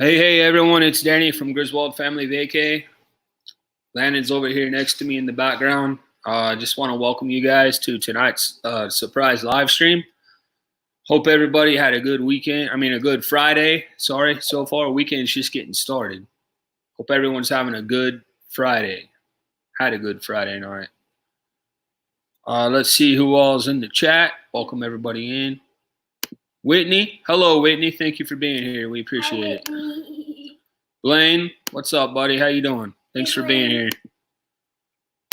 Hey everyone, it's Danny from Griswold Family Vacay. Landon's over here next to me in the background. I just want to welcome you guys to tonight's surprise live stream. Hope everybody had a good weekend. A good Friday. Sorry, so far weekend's just getting started. Hope everyone's having a good Friday. Had a good Friday night. Let's see who all's in the chat. Welcome everybody in. Whitney, hello Whitney. Thank you for being here. We appreciate it. Blaine, what's up, buddy? How you doing? Thanks for being here.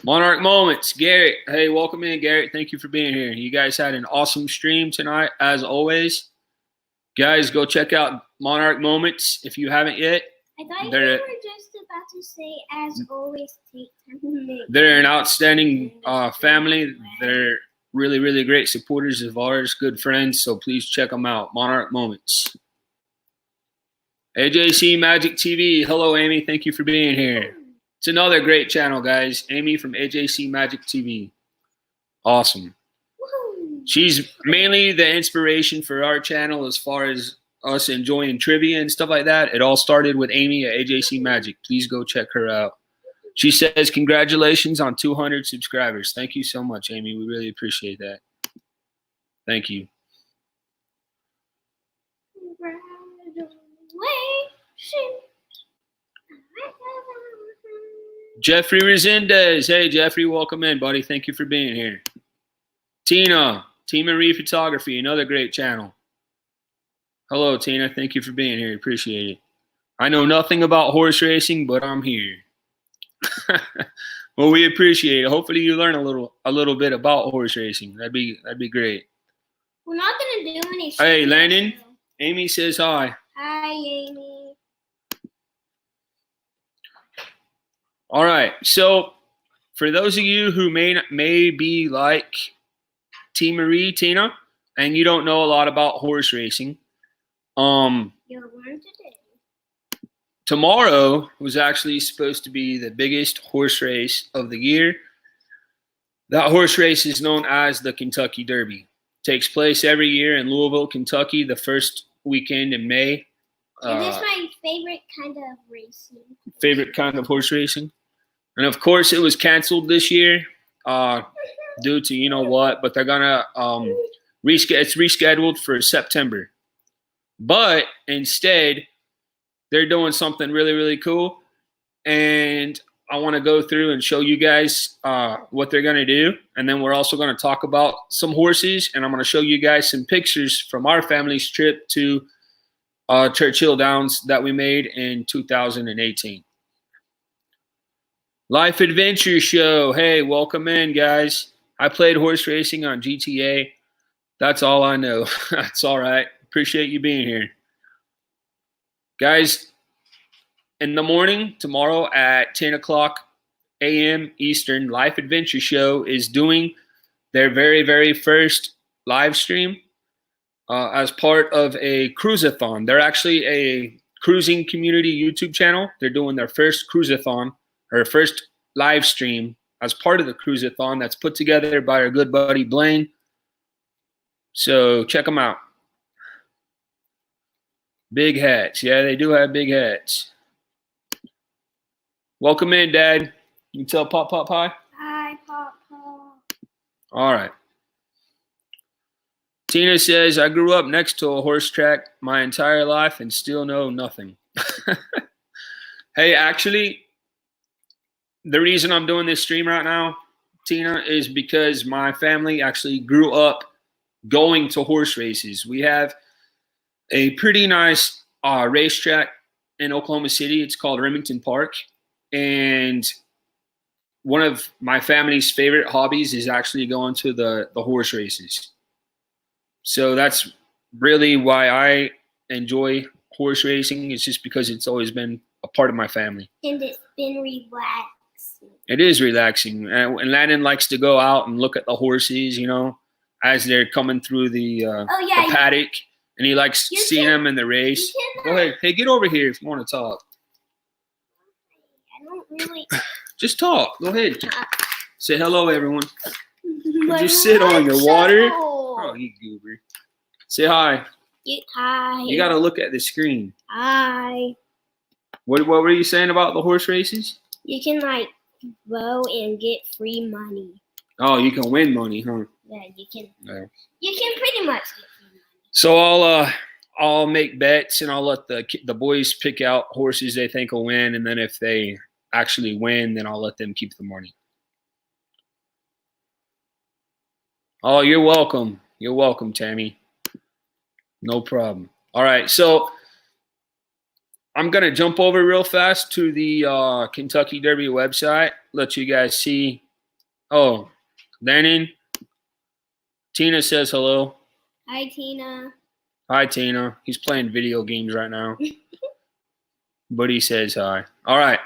Monarch Moments, Garrett. Hey, welcome in, Garrett. Thank you for being here. You guys had an awesome stream tonight, as always. Guys, go check out Monarch Moments if you haven't yet. I thought you were just about to say, as always, take time to make. They're an outstanding family. They're really, really great supporters of ours, good friends. So please check them out. Monarch Moments. AJC Magic TV. Hello, Amy. Thank you for being here. It's another great channel, guys. Amy from AJC Magic TV. Awesome. She's mainly the inspiration for our channel as far as us enjoying trivia and stuff like that. It all started with Amy at AJC Magic. Please go check her out. She says, congratulations on 200 subscribers. Thank you so much, Amy. We really appreciate that. Thank you. Jeffrey Resendez. Hey, Jeffrey, welcome in, buddy. Thank you for being here. Tina, Tina Marie Photography, another great channel. Hello, Tina. Thank you for being here. Appreciate it. I know nothing about horse racing, but I'm here. Well, we appreciate it. Hopefully you learn a little bit about horse racing. That'd be great. We're not gonna do any. Hey, Landon. Amy says hi. Hi, Amy. All right. So, for those of you who may be like Tina, and you don't know a lot about horse racing, You'll learn today. Tomorrow was actually supposed to be the biggest horse race of the year. That horse race is known as the Kentucky Derby. It takes place every year in Louisville, Kentucky, the first weekend in May. It is my favorite kind of racing. Favorite kind of horse racing. And of course, it was canceled this year due to you know what, but they're gonna it's rescheduled for September. But instead, they're doing something really, really cool. And I want to go through and show you guys what they're going to do. And then we're also going to talk about some horses. And I'm going to show you guys some pictures from our family's trip to Churchill Downs that we made in 2018. Life Adventure Show. Hey, welcome in, guys. I played horse racing on GTA. That's all I know. That's all right. Appreciate you being here. Guys, in the morning, tomorrow at 10 o'clock a.m. Eastern, Life Adventure Show is doing their very, very first live stream as part of a cruisathon. They're actually a cruising community YouTube channel. They're doing their first cruisathon, or first live stream as part of the cruisathon that's put together by our good buddy Blaine. So check them out. Big hats. Yeah, they do have big hats. Welcome in, Dad. You can tell Pop hi. Hi, Pop. All right. Tina says, I grew up next to a horse track my entire life and still know nothing. Hey, actually, the reason I'm doing this stream right now, Tina, is because my family actually grew up going to horse races. We have a pretty nice racetrack in Oklahoma City. It's called Remington Park. And one of my family's favorite hobbies is actually going to the horse races. So that's really why I enjoy horse racing. It's just because it's always been a part of my family. And it's been relaxing. It is relaxing. And Landon likes to go out and look at the horses, you know, as they're coming through the paddock. And he likes seeing them in the race. Go ahead. Hey, get over here if you want to talk. I don't really. Just talk. Go ahead. Say hello, everyone. Just sit on your water. Oh, you goober. Say hi. Hi. You got to look at the screen. Hi. What were you saying about the horse races? You can like vote and get free money. Oh, you can win money, huh? Yeah, you can. Yeah. You can pretty much get free money. So I'll make bets and I'll let the boys pick out horses they think will win, and then if they actually win, then I'll let them keep the money. Oh, you're welcome. You're welcome, Tammy. No problem. All right, so I'm going to jump over real fast to the Kentucky Derby website, let you guys see. Oh, Lennon. Tina says hello. Hi, Tina. Hi, Tina. He's playing video games right now. But he says hi. All right.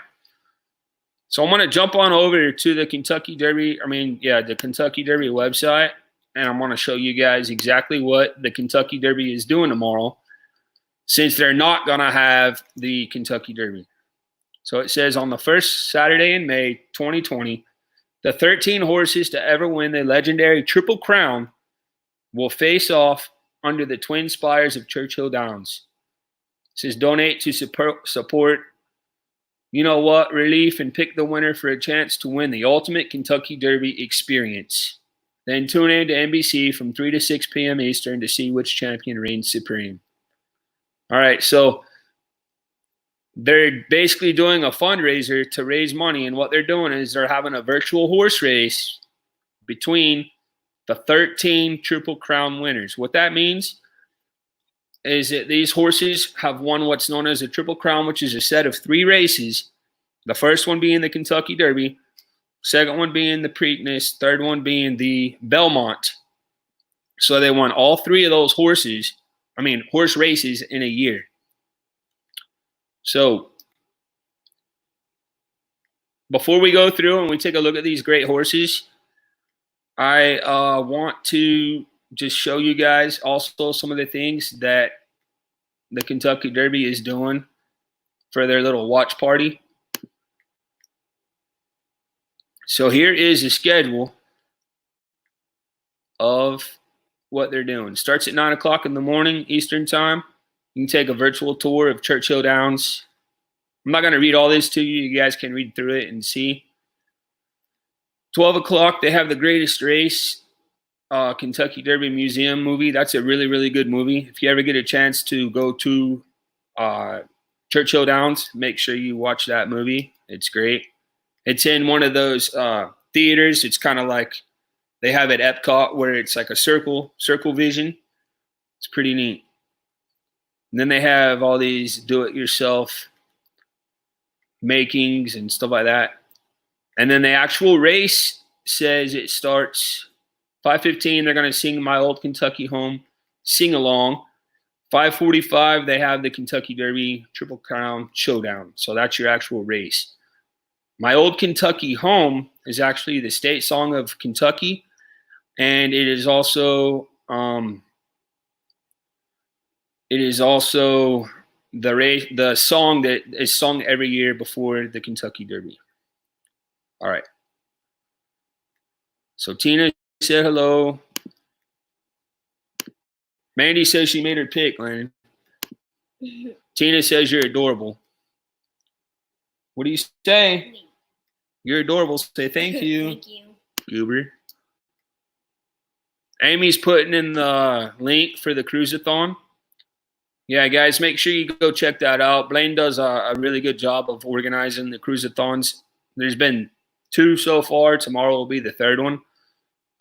So I'm going to jump on over to the Kentucky Derby. The Kentucky Derby website. And I'm going to show you guys exactly what the Kentucky Derby is doing tomorrow, since they're not going to have the Kentucky Derby. So it says on the first Saturday in May 2020, the 13 horses to ever win the legendary Triple Crown will face off under the twin spires of Churchill Downs. It says donate to support you know what relief and pick the winner for a chance to win the ultimate Kentucky Derby experience. Then tune in to NBC from 3 to 6 p.m. Eastern to see which champion reigns supreme. All right, so they're basically doing a fundraiser to raise money, and what they're doing is they're having a virtual horse race between the 13 Triple Crown winners. What that means is that these horses have won what's known as a Triple Crown, which is a set of 3 races. The first one being the Kentucky Derby, second one being the Preakness, third one being the Belmont. So they won all 3 of those horse races in a year. So before we go through and we take a look at these great horses, I want to just show you guys also some of the things that the Kentucky Derby is doing for their little watch party. So here is the schedule of what they're doing. Starts at 9 o'clock in the morning Eastern time. You can take a virtual tour of Churchill Downs. I'm not going to read all this to you. You guys can read through it and see. 12 o'clock, they have the greatest race, Kentucky Derby Museum movie. That's a really, really good movie. If you ever get a chance to go to Churchill Downs, make sure you watch that movie. It's great. It's in one of those theaters. It's kind of like they have at Epcot where it's like a circle vision. It's pretty neat. And then they have all these do-it-yourself makings and stuff like that. And then the actual race says it starts 5:15. They're going to sing My Old Kentucky Home, sing along. 5:45, they have the Kentucky Derby Triple Crown Showdown. So that's your actual race. My Old Kentucky Home is actually the state song of Kentucky, and it is also the song that is sung every year before the Kentucky Derby. All right. So Tina said hello. Mandy says she made her pick, Landon. Tina says you're adorable. What do you say? You're adorable. Say thank you. Thank you. Goober. Amy's putting in the link for the cruise-a-thon. Yeah, guys, make sure you go check that out. Blaine does a really good job of organizing the cruise-a-thons. There's been 2 so far. Tomorrow will be the 3rd one.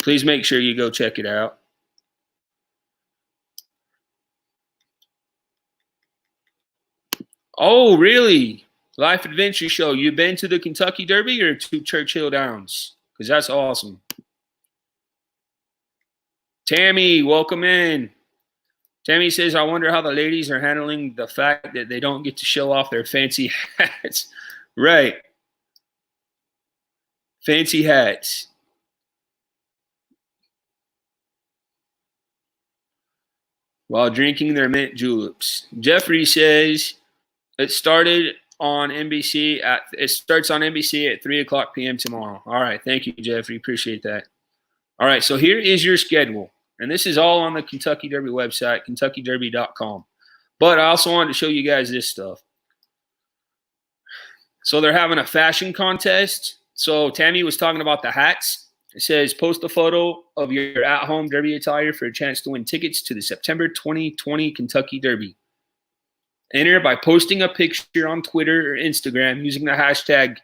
Please make sure you go check it out. Oh, really? Life Adventure Show. You been to the Kentucky Derby or to Churchill Downs? Because that's awesome. Tammy, welcome in. Tammy says, I wonder how the ladies are handling the fact that they don't get to show off their fancy hats. Right. Fancy hats. While drinking their mint juleps. Jeffrey says it started on NBC it starts on NBC at 3 o'clock p.m. tomorrow. All right. Thank you, Jeffrey. Appreciate that. All right. So here is your schedule. And this is all on the Kentucky Derby website, KentuckyDerby.com. But I also wanted to show you guys this stuff. So they're having a fashion contest. So Tammy was talking about the hats. It says, post a photo of your at-home Derby attire for a chance to win tickets to the September 2020 Kentucky Derby. Enter by posting a picture on Twitter or Instagram using the hashtag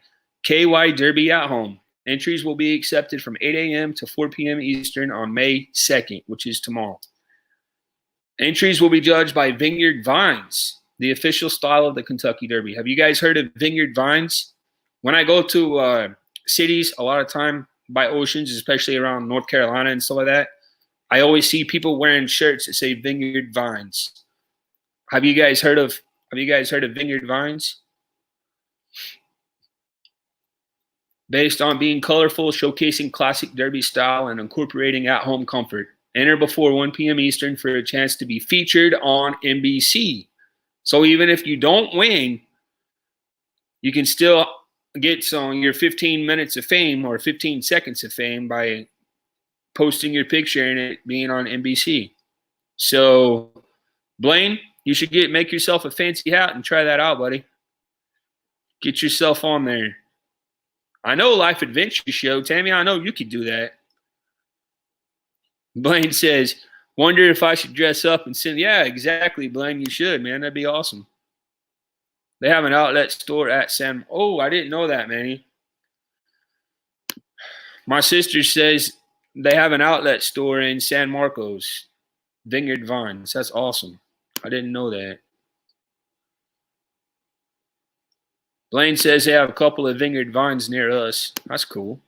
KYDerbyAtHome. Entries will be accepted from 8 a.m. to 4 p.m. Eastern on May 2nd, which is tomorrow. Entries will be judged by Vineyard Vines, the official style of the Kentucky Derby. Have you guys heard of Vineyard Vines? When I go to cities, a lot of time by oceans, especially around North Carolina and stuff like that, I always see people wearing shirts that say Vineyard Vines. Have you guys heard of Vineyard Vines? Based on being colorful, showcasing classic Derby style, and incorporating at-home comfort. Enter before 1 p.m. Eastern for a chance to be featured on NBC. So even if you don't win, you can still get your 15 minutes of fame or 15 seconds of fame by posting your picture and it being on NBC. So, Blaine, you should make yourself a fancy hat and try that out, buddy. Get yourself on there. I know Life Adventure Show. Tammy, I know you could do that. Blaine says, wonder if I should dress up and send. Yeah, exactly, Blaine. You should, man. That'd be awesome. They have an outlet store at San. Oh, I didn't know that, Manny. My sister says they have an outlet store in San Marcos, Vineyard Vines. That's awesome. I didn't know that. Blaine says they have a couple of Vineyard Vines near us. That's cool.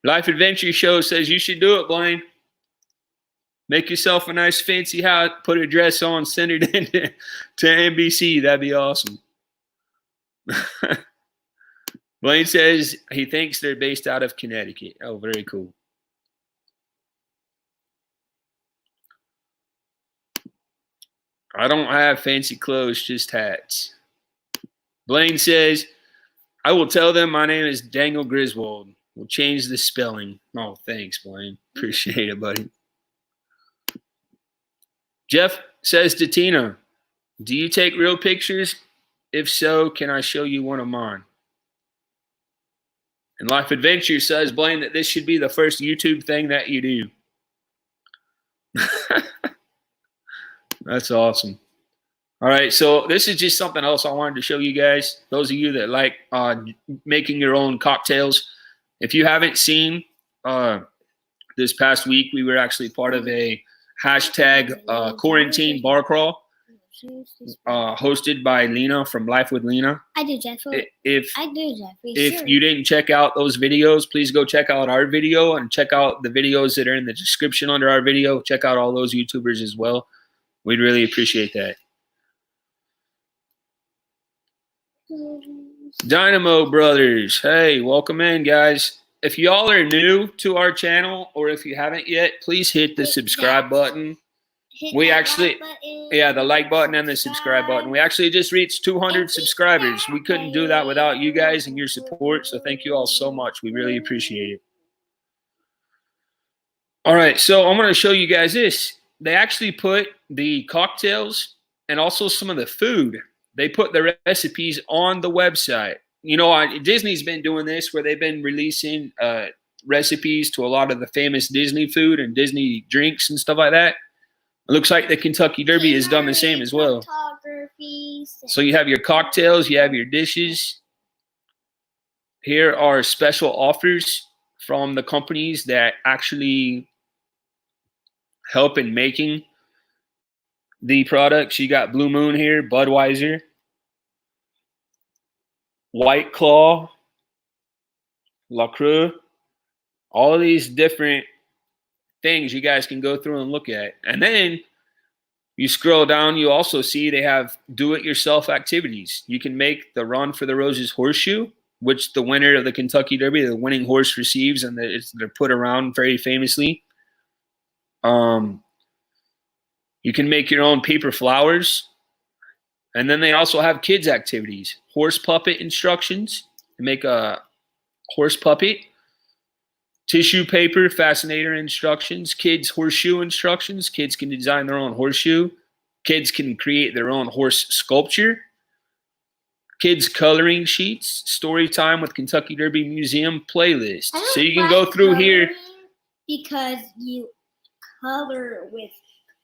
Life Adventure Show says you should do it, Blaine. Make yourself a nice fancy hat, put a dress on, send it in to NBC. That'd be awesome. Blaine says he thinks they're based out of Connecticut. Oh, very cool. I don't have fancy clothes, just hats. Blaine says, I will tell them my name is Daniel Griswold. We'll change the spelling. Oh, thanks, Blaine. Appreciate it, buddy. Jeff says to Tina, do you take real pictures? If so, can I show you one of mine? And Life Adventure says, Blaine, that this should be the first YouTube thing that you do. That's awesome. All right, so this is just something else I wanted to show you guys. Those of you that like making your own cocktails. If you haven't seen, this past week, we were actually part of a hashtag quarantine bar crawl hosted by Lena from Life with Lena. I do, Jeffrey. If Sure. you didn't check out those videos, please go check out our video and check out the videos that are in the description under our video. Check out all those YouTubers as well. We'd really appreciate that. Dynamo Brothers. Hey, welcome in, guys. If y'all are new to our channel or if you haven't yet, please hit the subscribe button. We actually, yeah, the like button and the subscribe button. We actually just reached 200 subscribers. We couldn't do that without you guys and your support, so thank you all so much. We really appreciate it. All right, so I'm going to show you guys this. They actually put the cocktails and also some of the food. They put the recipes on the website. You know, Disney's been doing this where they've been releasing recipes to a lot of the famous Disney food and Disney drinks and stuff like that. It looks like the Kentucky Derby has done the same as well. So you have your cocktails, you have your dishes. Here are special offers from the companies that actually help in making the products. You got Blue Moon here, Budweiser, White Claw, LaCroix, all of these different things you guys can go through and look at. And then you scroll down, you also see they have do-it-yourself activities. You can make the Run for the Roses horseshoe, which the winner of the Kentucky Derby, the winning horse receives, and they're put around very famously. You can make your own paper flowers. And then they also have kids activities, horse puppet instructions to make a horse puppet. Tissue paper, fascinator instructions, kids horseshoe instructions. Kids can design their own horseshoe. Kids can create their own horse sculpture. Kids coloring sheets, story time with Kentucky Derby Museum playlist. So you can go through here. Because you color with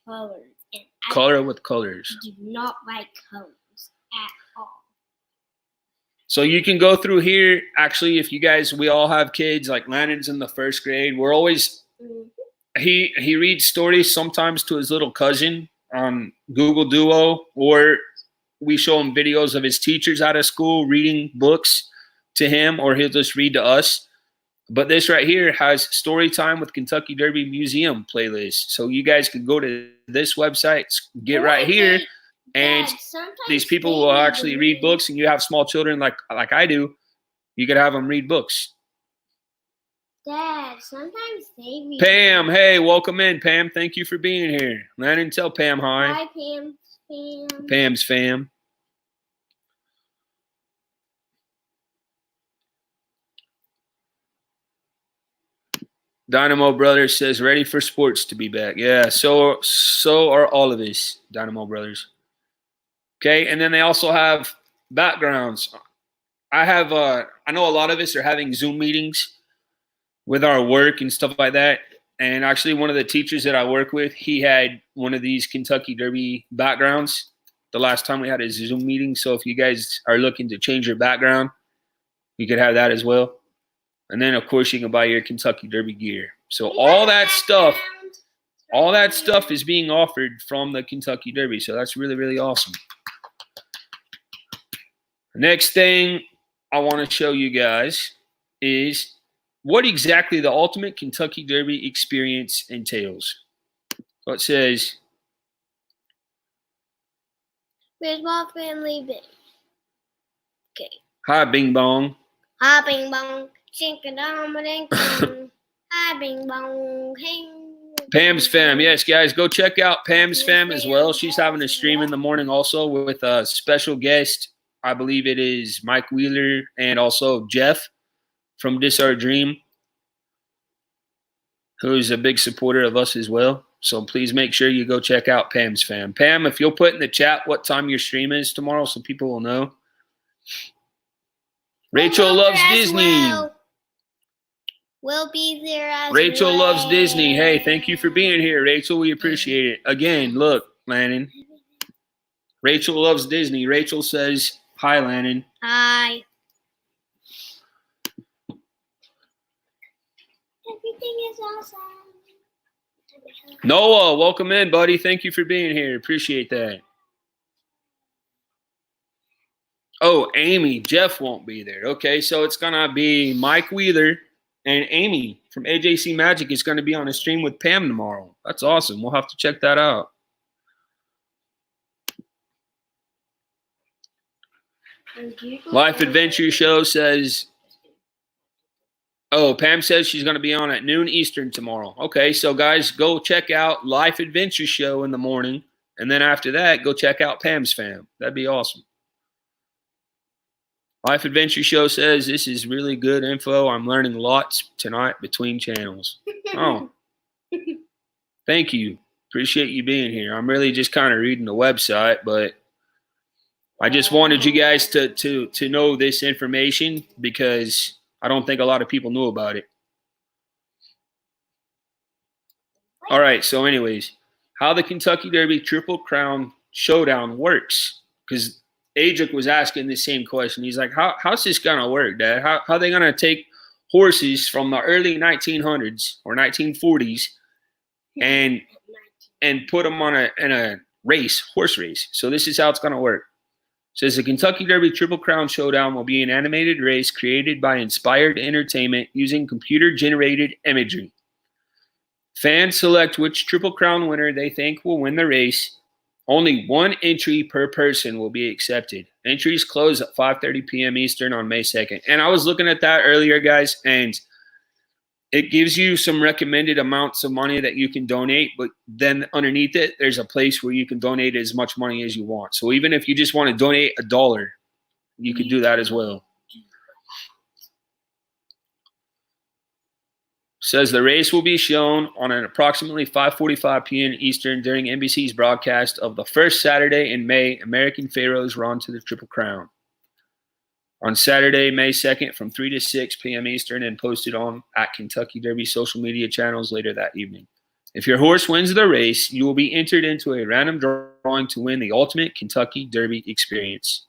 colors. And Color with colors. I do not like colors at all. So you can go through here. Actually, if you guys, we all have kids, like Landon's in the 1st grade. We're always, he reads stories sometimes to his little cousin on Google Duo, or we show him videos of his teachers out of school reading books to him, or he'll just read to us. But this right here has story time with Kentucky Derby Museum playlist. So you guys can go to this website, get right here, and these people will actually read books, and you have small children like I do, you could have them read books. Dad, sometimes they read. Pam, hey, welcome in, Pam. Thank you for being here. Landon, tell Pam hi. Hi, Pam. Pam's fam. Dynamo Brothers says, ready for sports to be back. Yeah, so are all of us, Dynamo Brothers. Okay, and then they also have backgrounds. I know a lot of us are having Zoom meetings with our work and stuff like that. And actually, one of the teachers that I work with, he had one of these Kentucky Derby backgrounds the last time we had a Zoom meeting. So if you guys are looking to change your background, you could have that as well. And then, of course, you can buy your Kentucky Derby gear. So all that stuff is being offered from the Kentucky Derby. So that's really, really awesome. Next thing I want to show you guys is what exactly the ultimate Kentucky Derby experience entails. So it says, Griswold family big. Okay. hi, Bing Bong. Hi, Bing Bong. Hi, Bing Bong. Pam's fam. Yes, guys, go check out Pam's fam as well. She's having a stream in the morning also with a special guest. I believe it is Mike Wheeler and also Jeff from This Our Dream, who's a big supporter of us as well. So please make sure you go check out Pam's fam. Pam, if you'll put in the chat what time your stream is tomorrow so people will know. Rachel loves Disney. We'll be there as Rachel well. loves Disney. Hey, thank you for being here, Rachel. We appreciate it. Again, look, Landon. Rachel loves Disney. Rachel says, hi, Landon. Hi. Everything is awesome. Noah, welcome in, buddy. Thank you for being here. Appreciate that. Oh, Amy. Jeff won't be there. Okay, so it's going to be Mike Wheeler and Amy from AJC Magic is going to be on a stream with Pam tomorrow. That's awesome. We'll have to check that out. Life Adventure Show says, oh, Pam says she's going to be on at noon Eastern tomorrow. Okay, so guys, go check out Life Adventure Show in the morning. And then after that, go check out Pam's fam. That'd be awesome. Life Adventure Show says, this is really good info. I'm learning lots tonight between channels. Oh, thank you. Appreciate you being here. I'm really just kind of reading the website, but I just wanted you guys to know this information because I don't think a lot of people knew about it. All right, so anyways, how the Kentucky Derby Triple Crown Showdown works. Because Adric was asking the same question. He's like, how's this going to work, Dad? How are they going to take horses from the early 1900s or 1940s and put them on in a horse race? So this is how it's going to work. It says the Kentucky Derby Triple Crown Showdown will be an animated race created by Inspired Entertainment using computer-generated imagery. Fans select which Triple Crown winner they think will win the race. Only one entry per person will be accepted. Entries close at 5:30 p.m. Eastern on May 2nd. And I was looking at that earlier, guys, and it gives you some recommended amounts of money that you can donate, but then underneath it, there's a place where you can donate as much money as you want. So even if you just want to donate $1, you could do that as well. Says the race will be shown on an approximately 5:45 p.m. Eastern during NBC's broadcast of the first Saturday in May American Pharaohs Run to the Triple Crown. On Saturday, May 2nd from 3 to 6 p.m. Eastern and posted on at Kentucky Derby social media channels later that evening. If your horse wins the race, you will be entered into a random drawing to win the ultimate Kentucky Derby experience.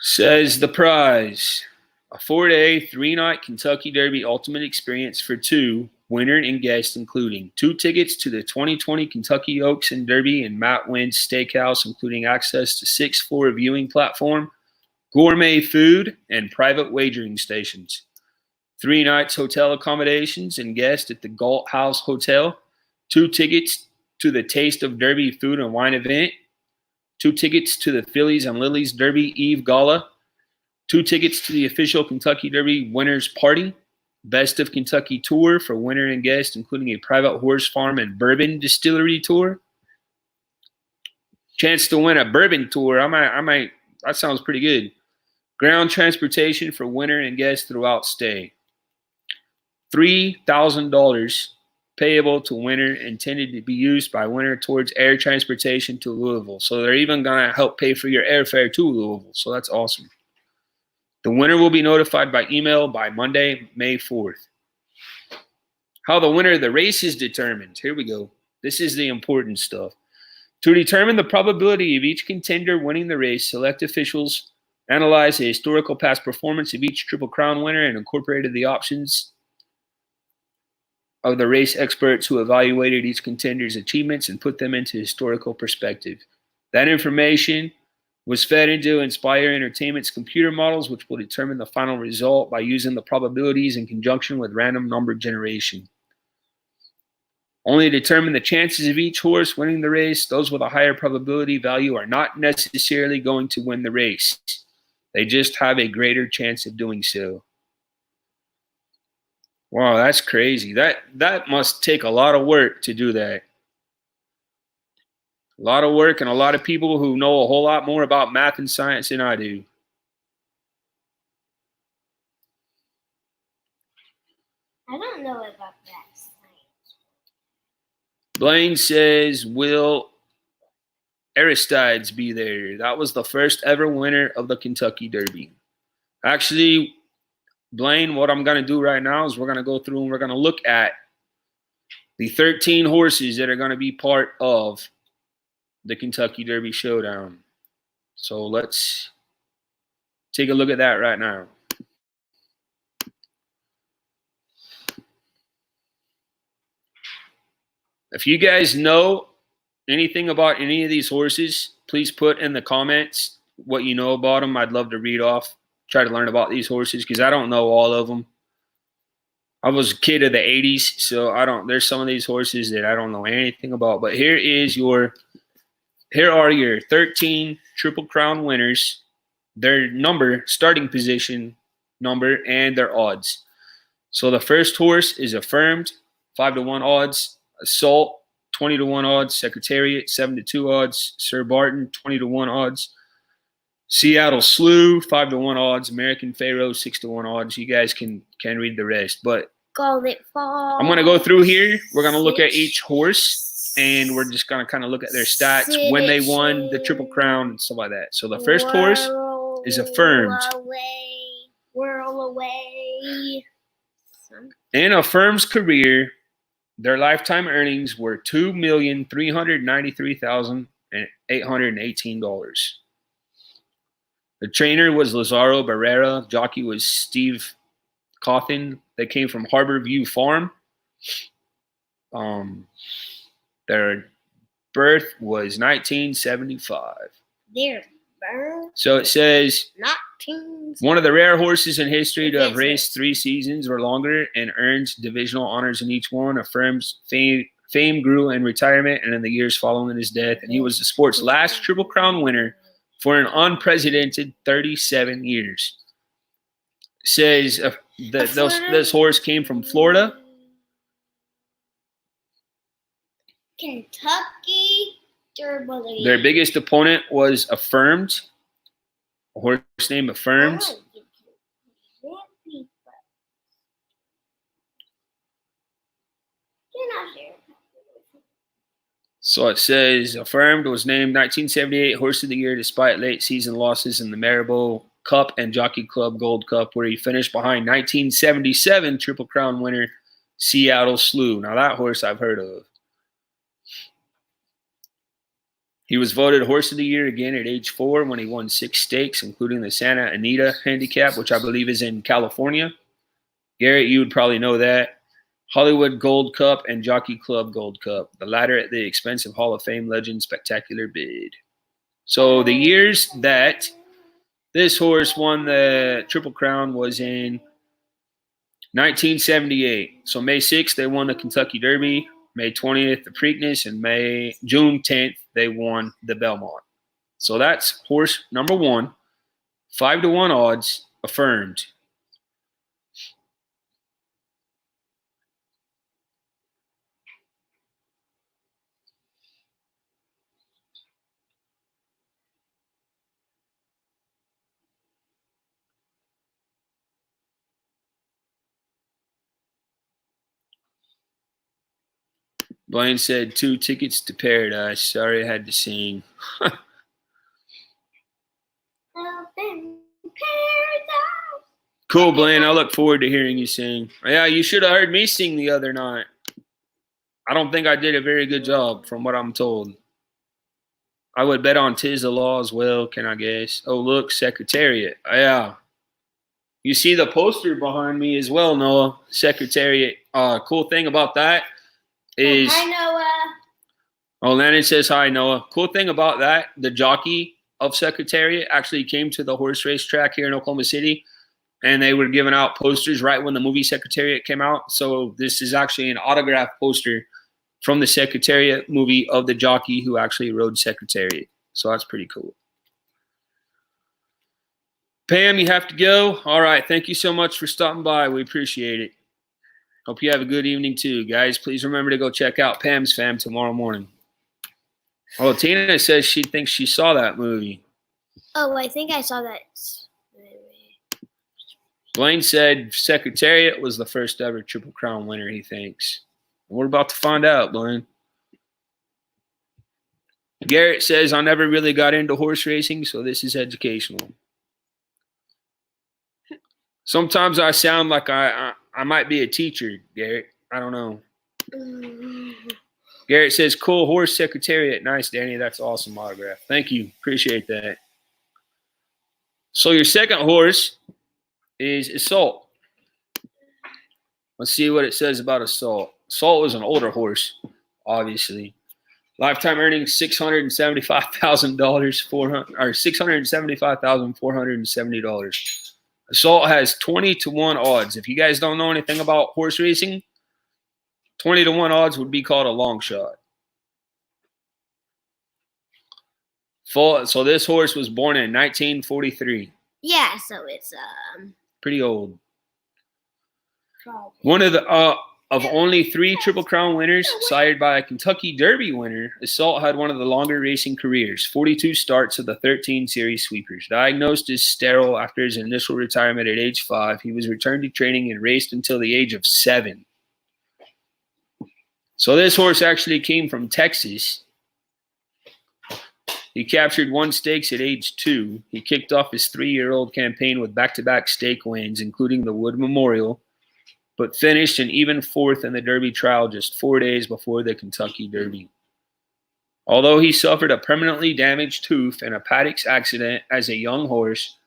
Says the prize, a 4-day, 3-night Kentucky Derby Ultimate Experience for two, winner and guest, including 2 tickets to the 2020 Kentucky Oaks and Derby and Matt Wynn's Steakhouse, including access to 6th floor viewing platform, gourmet food, and private wagering stations. 3 nights hotel accommodations and guest at the Galt House Hotel, 2 tickets to the Taste of Derby food and wine event, 2 tickets to the Phillies and Lilies Derby Eve Gala, 2 tickets to the official Kentucky Derby Winners Party, Best of Kentucky Tour for winner and guest, including a private horse farm and bourbon distillery tour. Chance to win a bourbon tour. I might. That sounds pretty good. Ground transportation for winner and guest throughout stay. $3,000 payable to winner, intended to be used by winner towards air transportation to Louisville. So they're even going to help pay for your airfare to Louisville. So that's awesome. The winner will be notified by email by Monday, May 4th. How the winner of the race is determined. Here we go. This is the important stuff. To determine the probability of each contender winning the race, select officials analyzed the historical past performance of each Triple Crown winner and incorporated the options of the race experts who evaluated each contender's achievements and put them into historical perspective. That information was fed into Inspire Entertainment's computer models, which will determine the final result by using the probabilities in conjunction with random number generation. Only to determine the chances of each horse winning the race, those with a higher probability value are not necessarily going to win the race. They just have a greater chance of doing so. Wow, that's crazy. That must take a lot of work to do that. A lot of work and a lot of people who know a whole lot more about math and science than I do. I don't know about that science. Blaine says, will Aristides be there? That was the first ever winner of the Kentucky Derby. Actually, Blaine, what I'm going to do right now is we're going to go through and we're going to look at the 13 horses that are going to be part of the Kentucky Derby Showdown. So let's take a look at that right now. If you guys know anything about any of these horses, please put in the comments what you know about them. I'd love to read off, try to learn about these horses because I don't know all of them. I was a kid of the 80s, so there's some of these horses that I don't know anything about. But here are your 13 Triple Crown winners, their number, starting position number, and their odds. So the first horse is Affirmed, 5-1 odds. Assault, 20-1 odds. Secretariat, 7-2 odds. Sir Barton, 20-1 odds. Seattle Slew, 5-1 odds. American Pharaoh, 6-1 odds. You guys can read the rest. But Golden Fall. I'm going to go through here. We're going to look at each horse, and we're just going to kind of look at their stats, when they won the Triple Crown, and stuff like that. So the first horse is Affirmed. Whirl away. In Affirmed's career, their lifetime earnings were $2,393,818. The trainer was Lazaro Barrera. Jockey was Steve Cawthon. They came from Harbor View Farm. Their birth was 1975. Their birth? So it says, one of the rare horses in history to have raced 3 seasons or longer and earned divisional honors in each one. Affirmed's fame grew in retirement and in the years following his death, and he was the sport's last Triple Crown winner for an unprecedented 37 years. It says this horse came from Florida. Kentucky Derby. Their biggest opponent was Affirmed. A horse named Affirms. So it says Affirmed was named 1978 Horse of the Year despite late season losses in the Maribor Cup and Jockey Club Gold Cup, where he finished behind 1977 Triple Crown winner Seattle Slew. Now that horse I've heard of. He was voted Horse of the Year again at age 4 when he won 6 stakes, including the Santa Anita Handicap, which I believe is in California. Garrett, you would probably know that. Hollywood Gold Cup and Jockey Club Gold Cup, the latter at the expense of Hall of Fame legend Spectacular Bid. So the years that this horse won the Triple Crown was in 1978. So May 6th, they won the Kentucky Derby. May 20th, the Preakness, and June 10th, they won the Belmont. So that's horse number 1, 5-1 odds, Affirmed. Blaine said 2 tickets to paradise. Sorry I had to sing. Cool, Blaine. I look forward to hearing you sing. Yeah, you should have heard me sing the other night. I don't think I did a very good job from what I'm told. I would bet on 'Tis the Law as well, can I guess? Oh, look, Secretariat. Yeah. You see the poster behind me as well, Noah. Secretariat. Cool thing about that is... Hi, Noah. Oh, Landon says hi, Noah. Cool thing about that, the jockey of Secretariat actually came to the horse race track here in Oklahoma City, and they were giving out posters right when the movie Secretariat came out. So this is actually an autographed poster from the Secretariat movie of the jockey who actually rode Secretariat. So that's pretty cool. Pam, you have to go. All right. Thank you so much for stopping by. We appreciate it. Hope you have a good evening too, guys. Please remember to go check out Pam's Fam tomorrow morning. Oh, Tina says she thinks she saw that movie. Oh, I think I saw that. Blaine said Secretariat was the first ever Triple Crown winner, he thinks. We're about to find out, Blaine. Garrett says, I never really got into horse racing, so this is educational. Sometimes I sound like I might be a teacher, Garrett. I don't know. Garrett says, cool horse, Secretariat. Nice, Danny. That's awesome autograph. Thank you. Appreciate that. So your second horse is Assault. Let's see what it says about Assault. Assault was an older horse, obviously. Lifetime earnings $675,000, $675,470. Assault has 20-1 odds. If you guys don't know anything about horse racing, 20-1 odds would be called a long shot. So this horse was born in 1943. Yeah, so it's pretty old. One of the of only 3 Triple Crown winners sired by a Kentucky Derby winner, Assault had one of the longer racing careers, 42 starts of the 13 series sweepers. Diagnosed as sterile after his initial retirement at age 5, he was returned to training and raced until the age of 7. So this horse actually came from Texas. He captured 1 stakes at age 2. He kicked off his 3-year-old campaign with back-to-back stake wins, including the Wood Memorial, but finished an even 4th in the Derby trial just 4 days before the Kentucky Derby. Although he suffered a permanently damaged hoof in a paddocks accident as a young horse,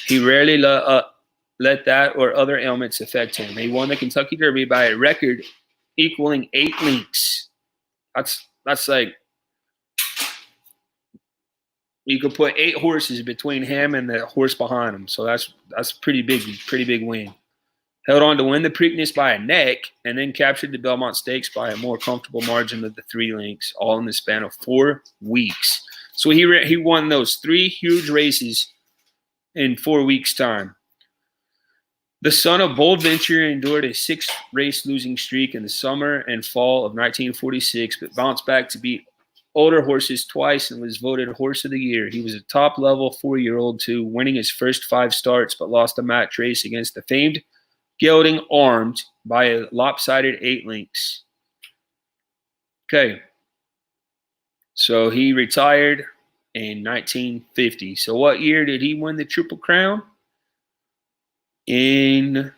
he rarely let that or other ailments affect him. He won the Kentucky Derby by a record equaling 8 lengths. That's like, you could put 8 horses between him and the horse behind him. So that's pretty big win. Held on to win the Preakness by a neck, and then captured the Belmont Stakes by a more comfortable margin of the 3 lengths, all in the span of 4 weeks. So he won those 3 huge races in 4 weeks' time. The son of Bold Venture endured a 6-race losing streak in the summer and fall of 1946, but bounced back to beat older horses twice and was voted Horse of the Year. He was a top-level 4-year-old too, winning his first 5 starts, but lost a match race against the famed Gelding Armed by a lopsided 8 lengths. Okay. So he retired in 1950. So what year did he win the Triple Crown? In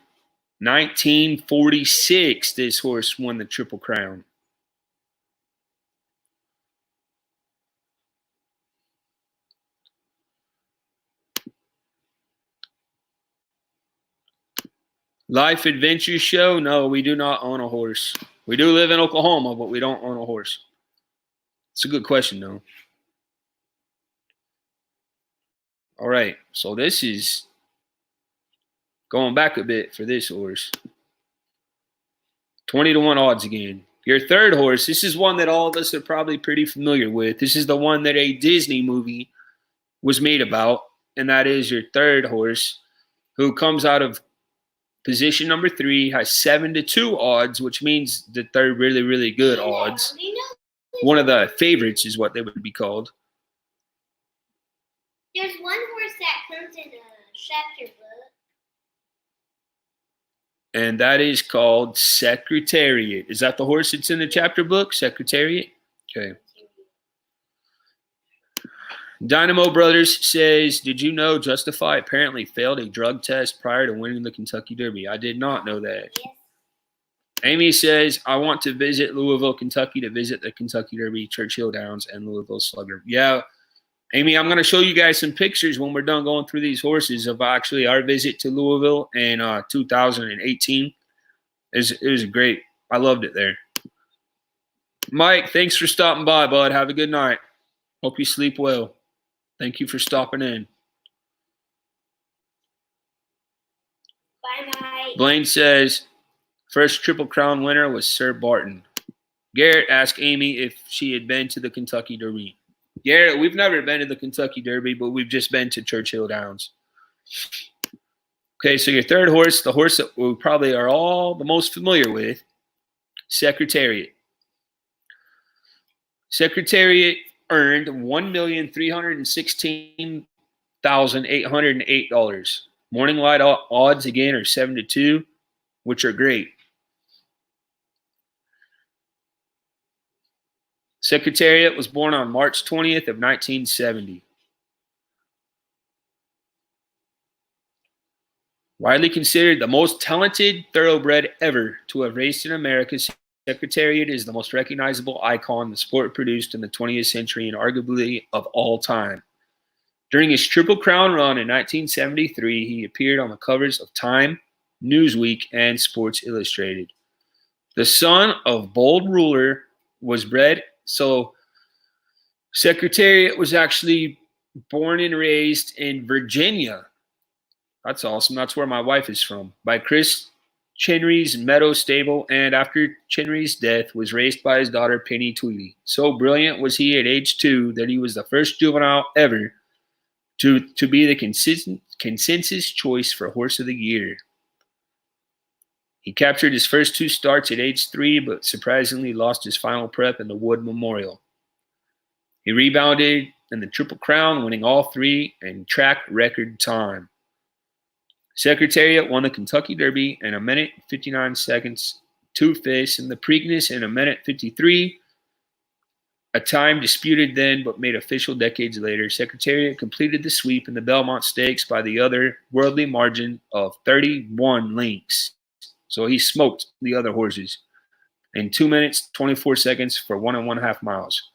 1946, this horse won the Triple Crown. Life Adventure Show? No, we do not own a horse. We do live in Oklahoma, but we don't own a horse. It's a good question, though. All right, so this is going back a bit for this horse. 20-1 odds again. Your third horse, this is one that all of us are probably pretty familiar with. This is the one that a Disney movie was made about, and that is your third horse, who comes out of position number 3, has 7-2 odds, which means that they're really, really good odds. One of the favorites is what they would be called. There's one horse that comes in a chapter book. And that is called Secretariat. Is that the horse that's in the chapter book? Secretariat? Okay. Dynamo Brothers says, did you know Justify apparently failed a drug test prior to winning the Kentucky Derby? I did not know that. Yes. Amy says, I want to visit Louisville, Kentucky to visit the Kentucky Derby, Churchill Downs, and Louisville Slugger. Yeah, Amy, I'm going to show you guys some pictures when we're done going through these horses of actually our visit to Louisville in 2018. It was great. I loved it there. Mike, thanks for stopping by, bud. Have a good night. Hope you sleep well. Thank you for stopping in. Bye-bye. Blaine says, first Triple Crown winner was Sir Barton. Garrett asked Amy if she had been to the Kentucky Derby. Garrett, we've never been to the Kentucky Derby, but we've just been to Churchill Downs. Okay, so your third horse, the horse that we probably are all the most familiar with, Secretariat. Secretariat earned $1,316,808. Morning light odds again are 7-2, which are great. Secretariat was born on March 20th of 1970. Widely considered the most talented thoroughbred ever to have raced in America, Secretariat is the most recognizable icon the sport produced in the 20th century and arguably of all time. During his Triple Crown run in 1973, he appeared on the covers of Time, Newsweek, and Sports Illustrated. The son of bold ruler was bred. So Secretariat was actually born and raised in Virginia. That's awesome. That's where my wife is from. By Chris Chenry's Meadow Stable, and after Chenry's death was raised by his daughter Penny Tweedy. So brilliant was he at age 2 that he was the first juvenile ever to be the consensus choice for Horse of the Year. He captured his first 2 starts at age 3, but surprisingly lost his final prep in the Wood Memorial. He rebounded in the Triple Crown, winning all 3 in track record time. Secretariat won the Kentucky Derby in 1 minute 59 seconds, 2/5, and the Preakness in 1 minute 53, a time disputed then but made official decades later. Secretariat completed the sweep in the Belmont Stakes by the other worldly margin of 31 lengths. So he smoked the other horses in 2 minutes, 24 seconds for 1 1/2 miles.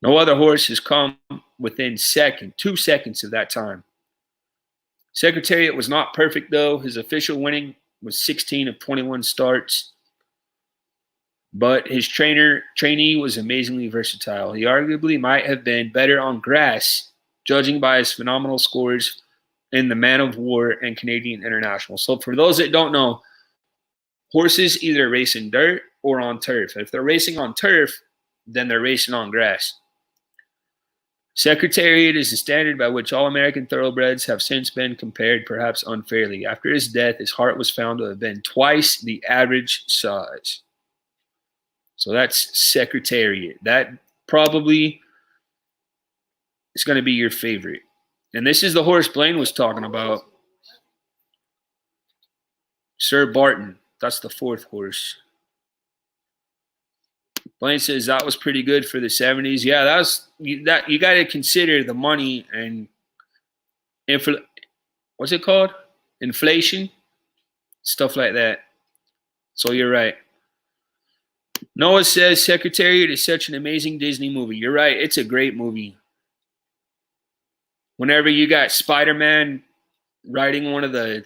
No other horse has come within 2 seconds of that time. Secretariat was not perfect, though. His official winning was 16 of 21 starts. But his trainee was amazingly versatile. He arguably might have been better on grass, judging by his phenomenal scores in the Man of War and Canadian International. So for those that don't know, horses either race in dirt or on turf. If they're racing on turf, then they're racing on grass. Secretariat is the standard by which all American thoroughbreds have since been compared, perhaps unfairly. After his death, his heart was found to have been twice the average size. So that's Secretariat. That probably is going to be your favorite. And this is the horse Blaine was talking about. Sir Barton. That's the 4th horse. Blaine says that was pretty good for the 70s. Yeah, that you got to consider the money and what's it called? Inflation, stuff like that. So you're right. Noah says Secretariat is such an amazing Disney movie. You're right. It's a great movie. Whenever you got Spider-Man riding one of the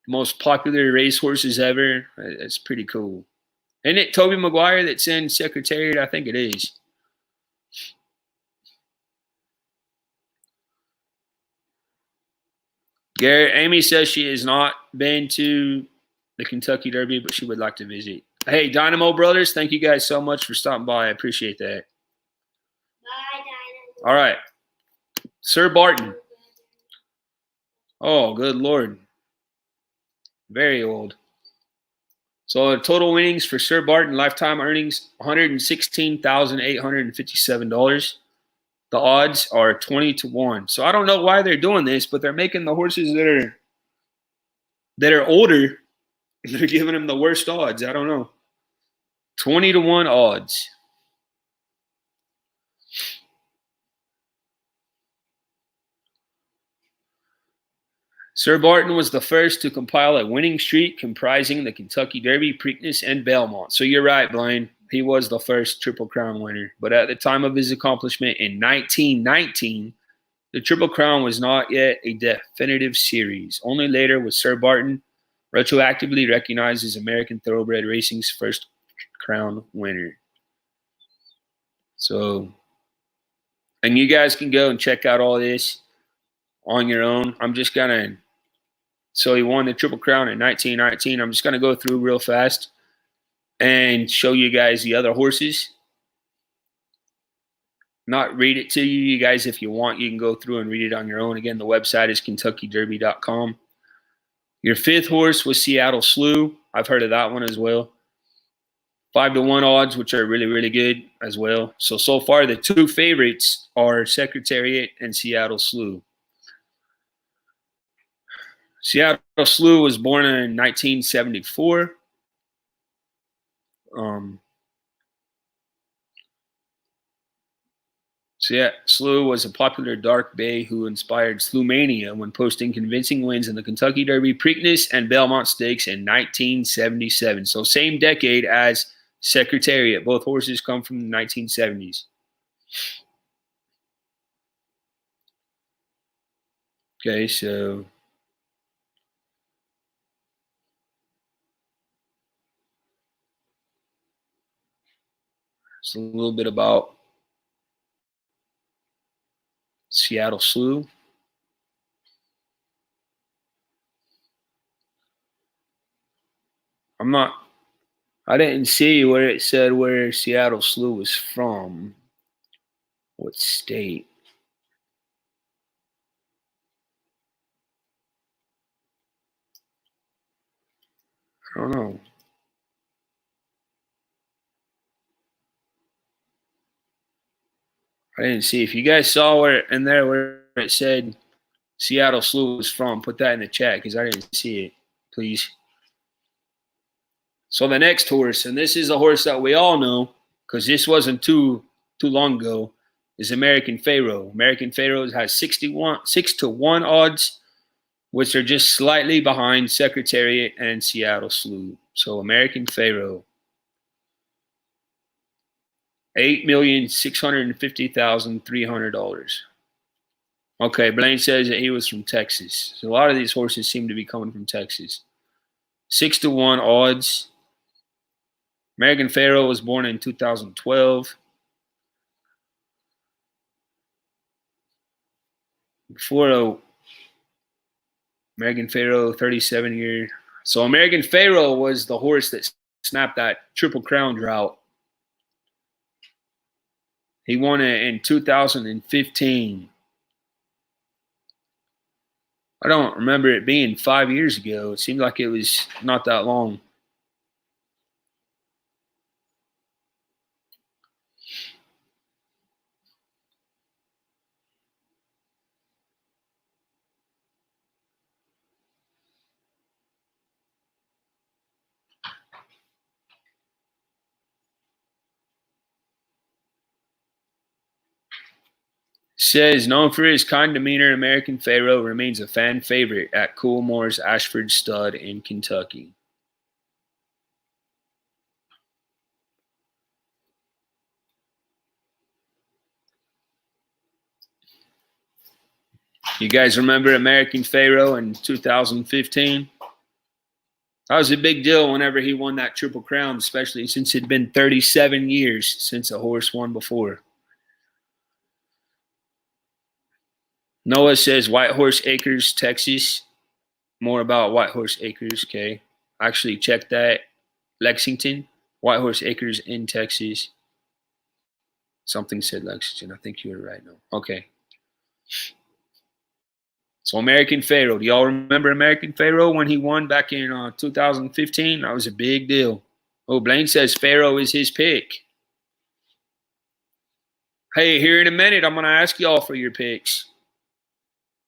most popular racehorses ever, it's pretty cool. Isn't it Tobey Maguire that's in Secretariat? I think it is. Garrett, Amy says she has not been to the Kentucky Derby, but she would like to visit. Hey, Dynamo Brothers, thank you guys so much for stopping by. I appreciate that. Bye, Dynamo. All right. Sir Barton. Oh, good Lord. Very old. So total winnings for Sir Barton, lifetime earnings, $116,857. The odds are 20-1. So I don't know why they're doing this, but they're making the horses that are older, they're giving them the worst odds. I don't know. 20-1 odds. Sir Barton was the first to compile a winning streak comprising the Kentucky Derby, Preakness, and Belmont. So you're right, Blaine. He was the first Triple Crown winner. But at the time of his accomplishment in 1919, the Triple Crown was not yet a definitive series. Only later was Sir Barton retroactively recognized as American Thoroughbred Racing's first crown winner. So, and you guys can go and check out all this on your own. I'm just going to, so he won the Triple Crown in 1919. I'm just going to go through real fast and show you guys the other horses. Not read it to you. You guys, if you want, you can go through and read it on your own. Again, the website is KentuckyDerby.com. Your 5th horse was Seattle Slew. I've heard of that one as well. 5-1 odds, which are really, really good as well. So far, the 2 favorites are Secretariat and Seattle Slew. Seattle Slew was born in 1974. Slew was a popular dark bay who inspired Slewmania when posting convincing wins in the Kentucky Derby, Preakness, and Belmont Stakes in 1977. So same decade as Secretariat. Both horses come from the 1970s. Okay, so it's a little bit about Seattle Slew. I didn't see where it said where Seattle Slew was from. What state? I don't know. I didn't see. If you guys saw where it said Seattle Slew was from, put that in the chat because I didn't see it, please. So the next horse, and this is a horse that we all know because this wasn't too long ago, is American Pharaoh. American Pharaoh has 6-1 odds, which are just slightly behind Secretariat and Seattle Slew. So American Pharaoh, $8,650,300. Okay, Blaine says that he was from Texas. So a lot of these horses seem to be coming from Texas. 6-1 odds. American Pharaoh was born in 2012. Before American Pharaoh, 37-year. So American Pharaoh was the horse that snapped that Triple Crown drought. He won it in 2015. I don't remember it being 5 years ago. It seemed like it was not that long. Says, known for his kind demeanor, American Pharoah remains a fan favorite at Coolmore's Ashford Stud in Kentucky. You guys remember American Pharoah in 2015? That was a big deal whenever he won that Triple Crown, especially since it had been 37 years since a horse won before. Noah says White Horse Acres, Texas. More about White Horse Acres, okay. Actually, check that. Lexington, White Horse Acres in Texas. Something said Lexington. I think you were right now. Okay. So American Pharoah. Do y'all remember American Pharoah when he won back in 2015? That was a big deal. Oh, Blaine says Pharoah is his pick. Hey, here in a minute, I'm going to ask y'all for your picks.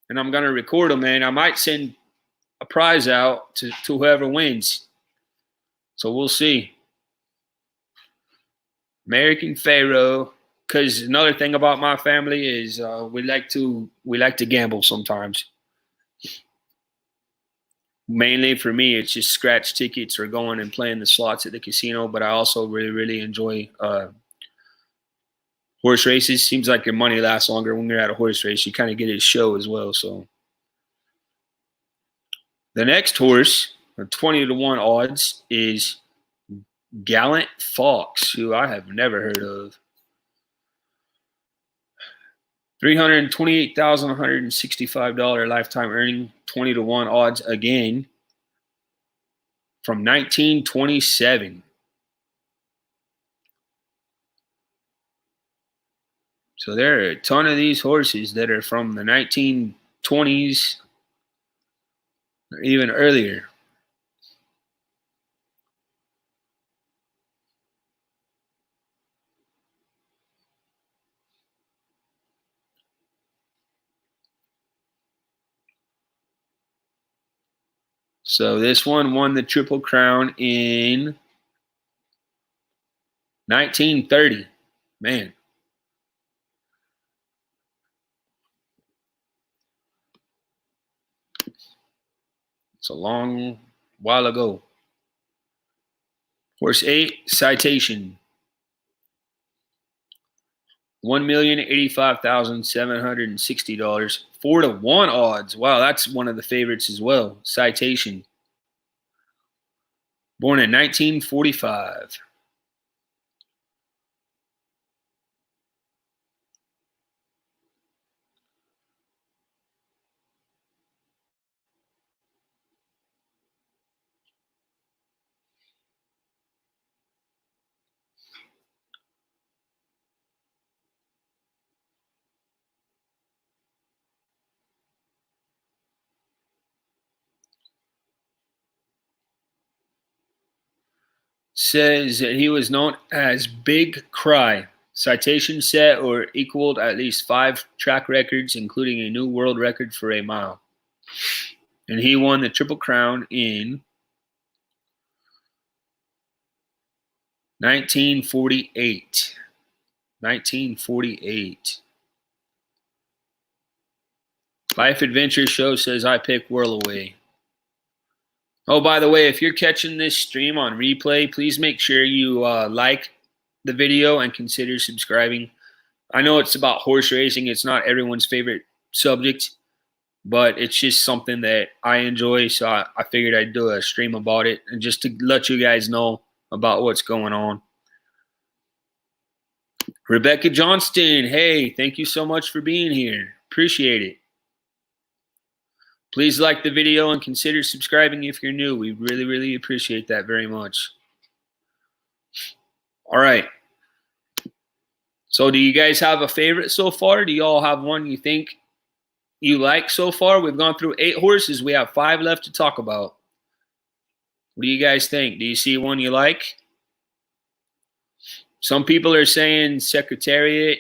And I'm going to record them, and I might send a prize out to whoever wins. So we'll see. American Pharoah. Because another thing about my family is we like to gamble sometimes. Mainly for me, it's just scratch tickets or going and playing the slots at the casino. But I also really enjoy horse races. Seems like your money lasts longer when you're at a horse race. You kind of get a show as well. So the next horse, 20-1 odds, is Gallant Fox, who I have never heard of. $328,165 lifetime earning, 20-1 odds again, from 1927. So there are a ton of these horses that are from the 1920s or even earlier. So this one won the Triple Crown in 1930. Man. It's a long while ago. Horse 8, Citation. $1,085,760. 4-1 odds. Wow, that's one of the favorites as well. Citation. Born in 1945. Says that he was known as Big Cry. Citation set or equaled at least 5 track records, including a new world record for a mile. And he won the Triple Crown in 1948. 1948. Life Adventure Show says I pick Whirlaway. Oh, by the way, if you're catching this stream on replay, please make sure you like the video and consider subscribing. I know it's about horse racing. It's not everyone's favorite subject, but it's just something that I enjoy. So I figured I'd do a stream about it and just to let you guys know about what's going on. Rebecca Johnston, hey, thank you so much for being here. Appreciate it. Please like the video and consider subscribing if you're new. We really appreciate that very much. All right. So do you guys have a favorite so far? Do you all have one you think you like so far? We've gone through 8 horses. We have 5 left to talk about. What do you guys think? Do you see one you like? Some people are saying Secretariat.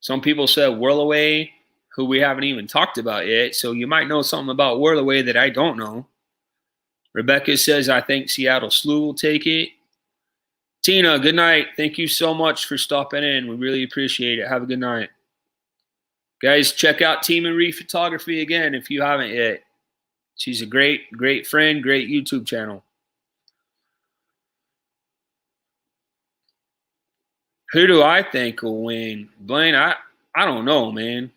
Some people said Whirlaway, who we haven't even talked about yet. So you might know something about Whirlaway that I don't know. Rebecca says, I think Seattle Slew will take it. Tina, good night. Thank you so much for stopping in. We really appreciate it. Have a good night. Guys, check out Team Marie Photography again if you haven't yet. She's a great, great friend, great YouTube channel. Who do I think will win? Blaine, I don't know, man.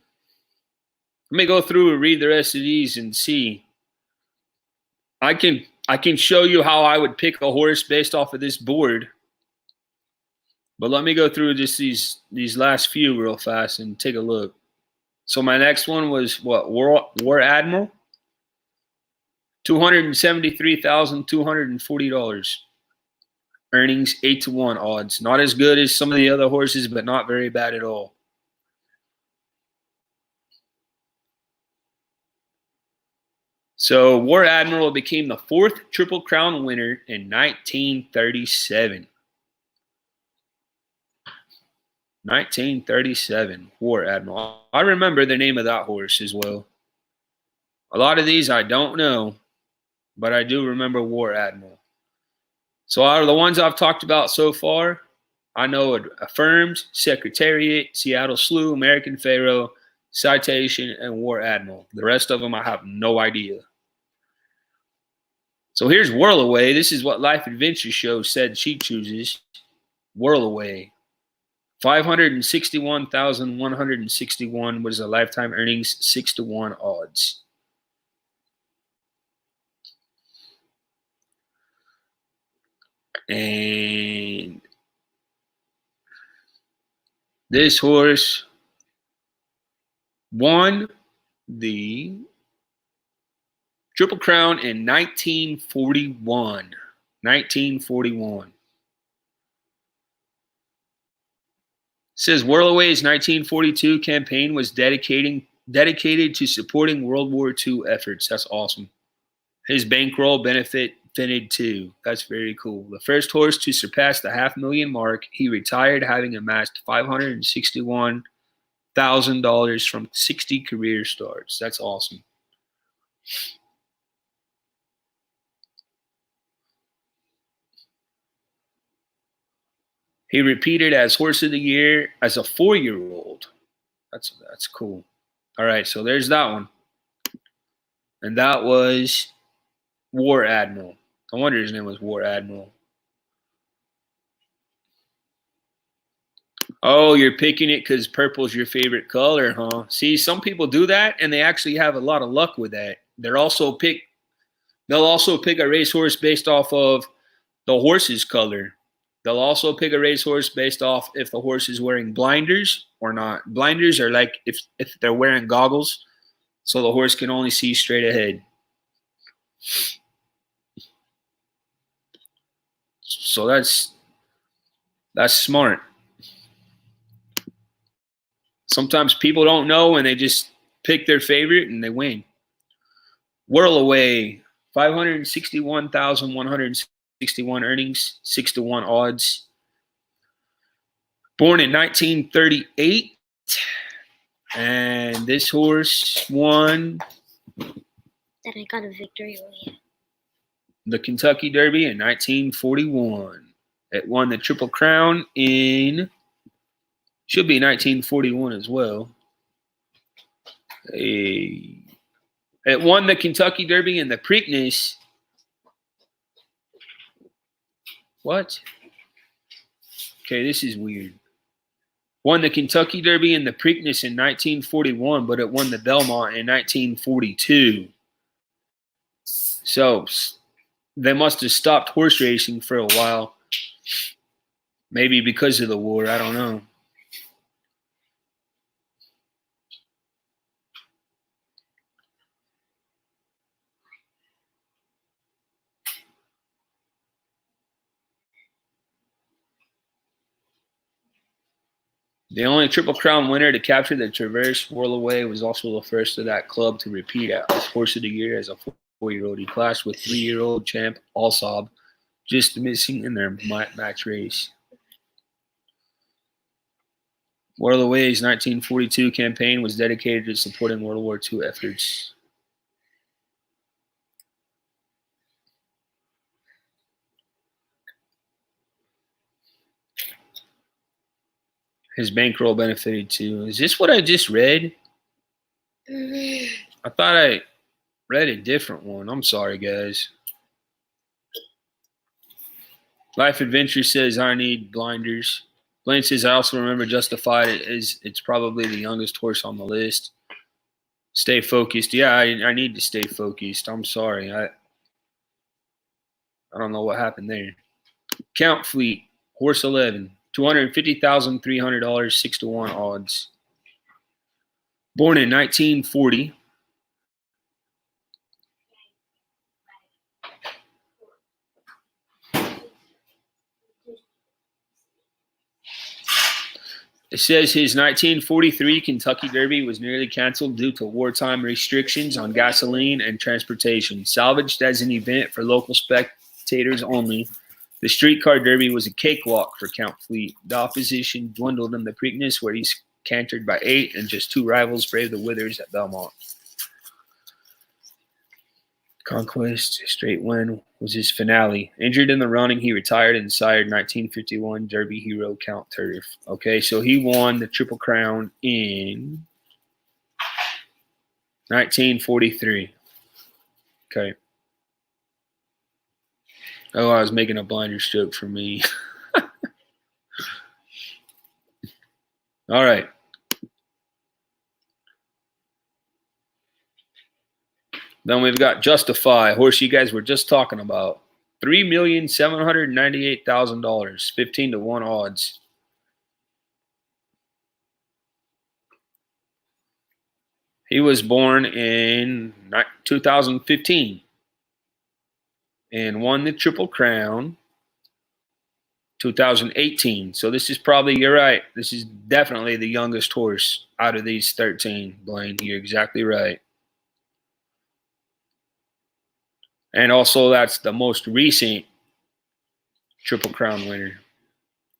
Let me go through and read the rest of these and see. I can show you how I would pick a horse based off of this board. But let me go through just these last few real fast and take a look. So my next one was what? War Admiral. $273,240. Earnings 8-1 odds. Not as good as some of the other horses, but not very bad at all. So War Admiral became the 4th Triple Crown winner in 1937. 1937, War Admiral. I remember the name of that horse as well. A lot of these I don't know, but I do remember War Admiral. So out of the ones I've talked about so far, I know Affirmed, Secretariat, Seattle Slew, American Pharaoh, Citation, and War Admiral. The rest of them I have no idea. So here's Whirl Away. This is what Life Adventure Show said she chooses. Whirl Away. 561,161 was the lifetime earnings, 6-1 odds. And this horse won the Triple Crown in 1941. 1941. Says Whirlaway's 1942 campaign was dedicated to supporting World War II efforts. That's awesome. His bankroll benefited too. That's very cool. The first horse to surpass the $500,000 mark, he retired having amassed $561,000 from 60 career starts. That's awesome. He repeated as Horse of the Year as a 4-year-old. That's cool. All right, so there's that one. And that was War Admiral. No wonder his name was War Admiral. Oh, you're picking it because purple's your favorite color, huh? See, some people do that, and they actually have a lot of luck with that. They'll also pick a racehorse based off of the horse's color. They'll also pick a racehorse based off if the horse is wearing blinders or not. Blinders are like if they're wearing goggles, so the horse can only see straight ahead. So that's smart. Sometimes people don't know and they just pick their favorite and they win. Whirl Away, 561,161 earnings, 6-1 odds. Born in 1938, and this horse won. That I got a victory over you. The Kentucky Derby in 1941. It won the Triple Crown should be 1941 as well. It won the Kentucky Derby and the Preakness. What? Okay, this is weird. Won the Kentucky Derby and the Preakness in 1941, but it won the Belmont in 1942. So they must have stopped horse racing for a while. Maybe because of the war. I don't know. The only Triple Crown winner to capture the Traverse Whirl Away was also the first of that club to repeat as Horse of the Year as a 4-year-old. He clashed with 3-year-old champ Alsab, just missing in their match race. Whirl Away's 1942 campaign was dedicated to supporting World War II efforts. His bankroll benefited too. Is this what I just read? I thought I read a different one. I'm sorry, guys. Life Adventure says I need blinders. Blaine says I also remember Justified it's probably the youngest horse on the list. Stay focused. Yeah, I need to stay focused. I'm sorry. I don't know what happened there. Count Fleet, horse 11, $250,300, 6-1 odds. Born in 1940. It says his 1943 Kentucky Derby was nearly canceled due to wartime restrictions on gasoline and transportation. Salvaged as an event for local spectators only, the Streetcar Derby was a cakewalk for Count Fleet. The opposition dwindled in the Preakness, where he's cantered by 8, and just 2 rivals braved the withers at Belmont. Conquest, straight win, was his finale. Injured in the running, he retired and sired 1951 Derby hero Count Turf. Okay, so he won the Triple Crown in 1943. Okay. Oh, I was making a blinder stroke for me. All right. Then we've got Justify, horse you guys were just talking about. $3,798,000, 15-1 odds. He was born in 2015 and won the Triple Crown 2018. So this is probably, you're right, this is definitely the youngest horse out of these 13, Blaine. You're exactly right. And also, that's the most recent Triple Crown winner.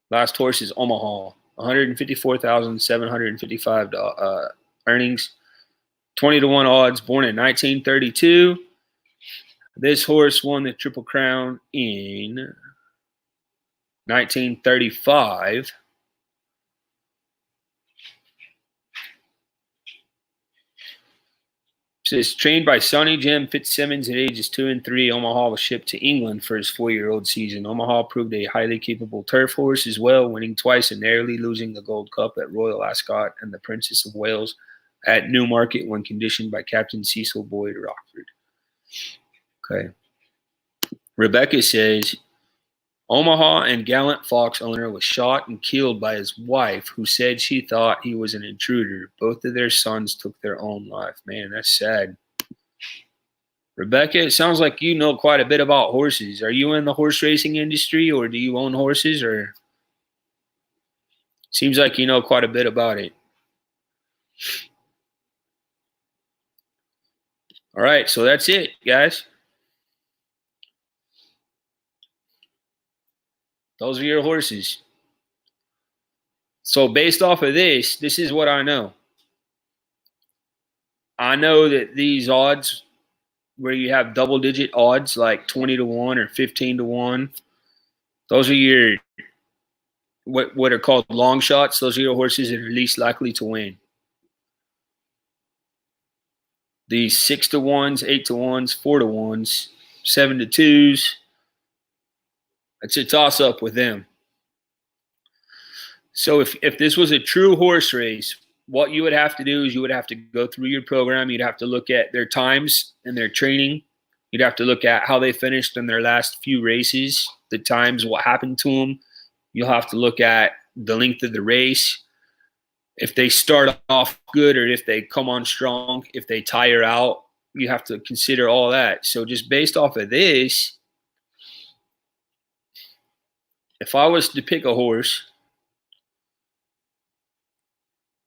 Last horse is Omaha, $154,755 earnings, 20-1 odds. Born in 1932. This horse won the Triple Crown in 1935. Says trained by Sonny Jim Fitzsimmons at ages 2 and 3. Omaha was shipped to England for his 4-year-old season. Omaha proved a highly capable turf horse as well, winning twice and narrowly losing the Gold Cup at Royal Ascot and the Princess of Wales at Newmarket when conditioned by Captain Cecil Boyd Rockford. Okay. Rebecca says Omaha and Gallant Fox owner was shot and killed by his wife, who said she thought he was an intruder. Both of their sons took their own life. Man, that's sad. Rebecca, it sounds like you know quite a bit about horses. Are you in the horse racing industry, or do you own horses? Or seems like you know quite a bit about it. All right, so that's it, guys. Those are your horses. So based off of this is what I know. I know that these odds where you have double-digit odds like 20-1 or 15-1, those are your what are called long shots. Those are your horses that are least likely to win. These 6-1s, 8-1s, 4-1s, 7-2s, it's a toss-up with them. So if this was a true horse race, what you would have to do is you would have to go through your program. You'd have to look at their times and their training. You'd have to look at how they finished in their last few races, the times, what happened to them. You'll have to look at the length of the race. If they start off good or if they come on strong, if they tire out, you have to consider all that. So just based off of this, if I was to pick a horse,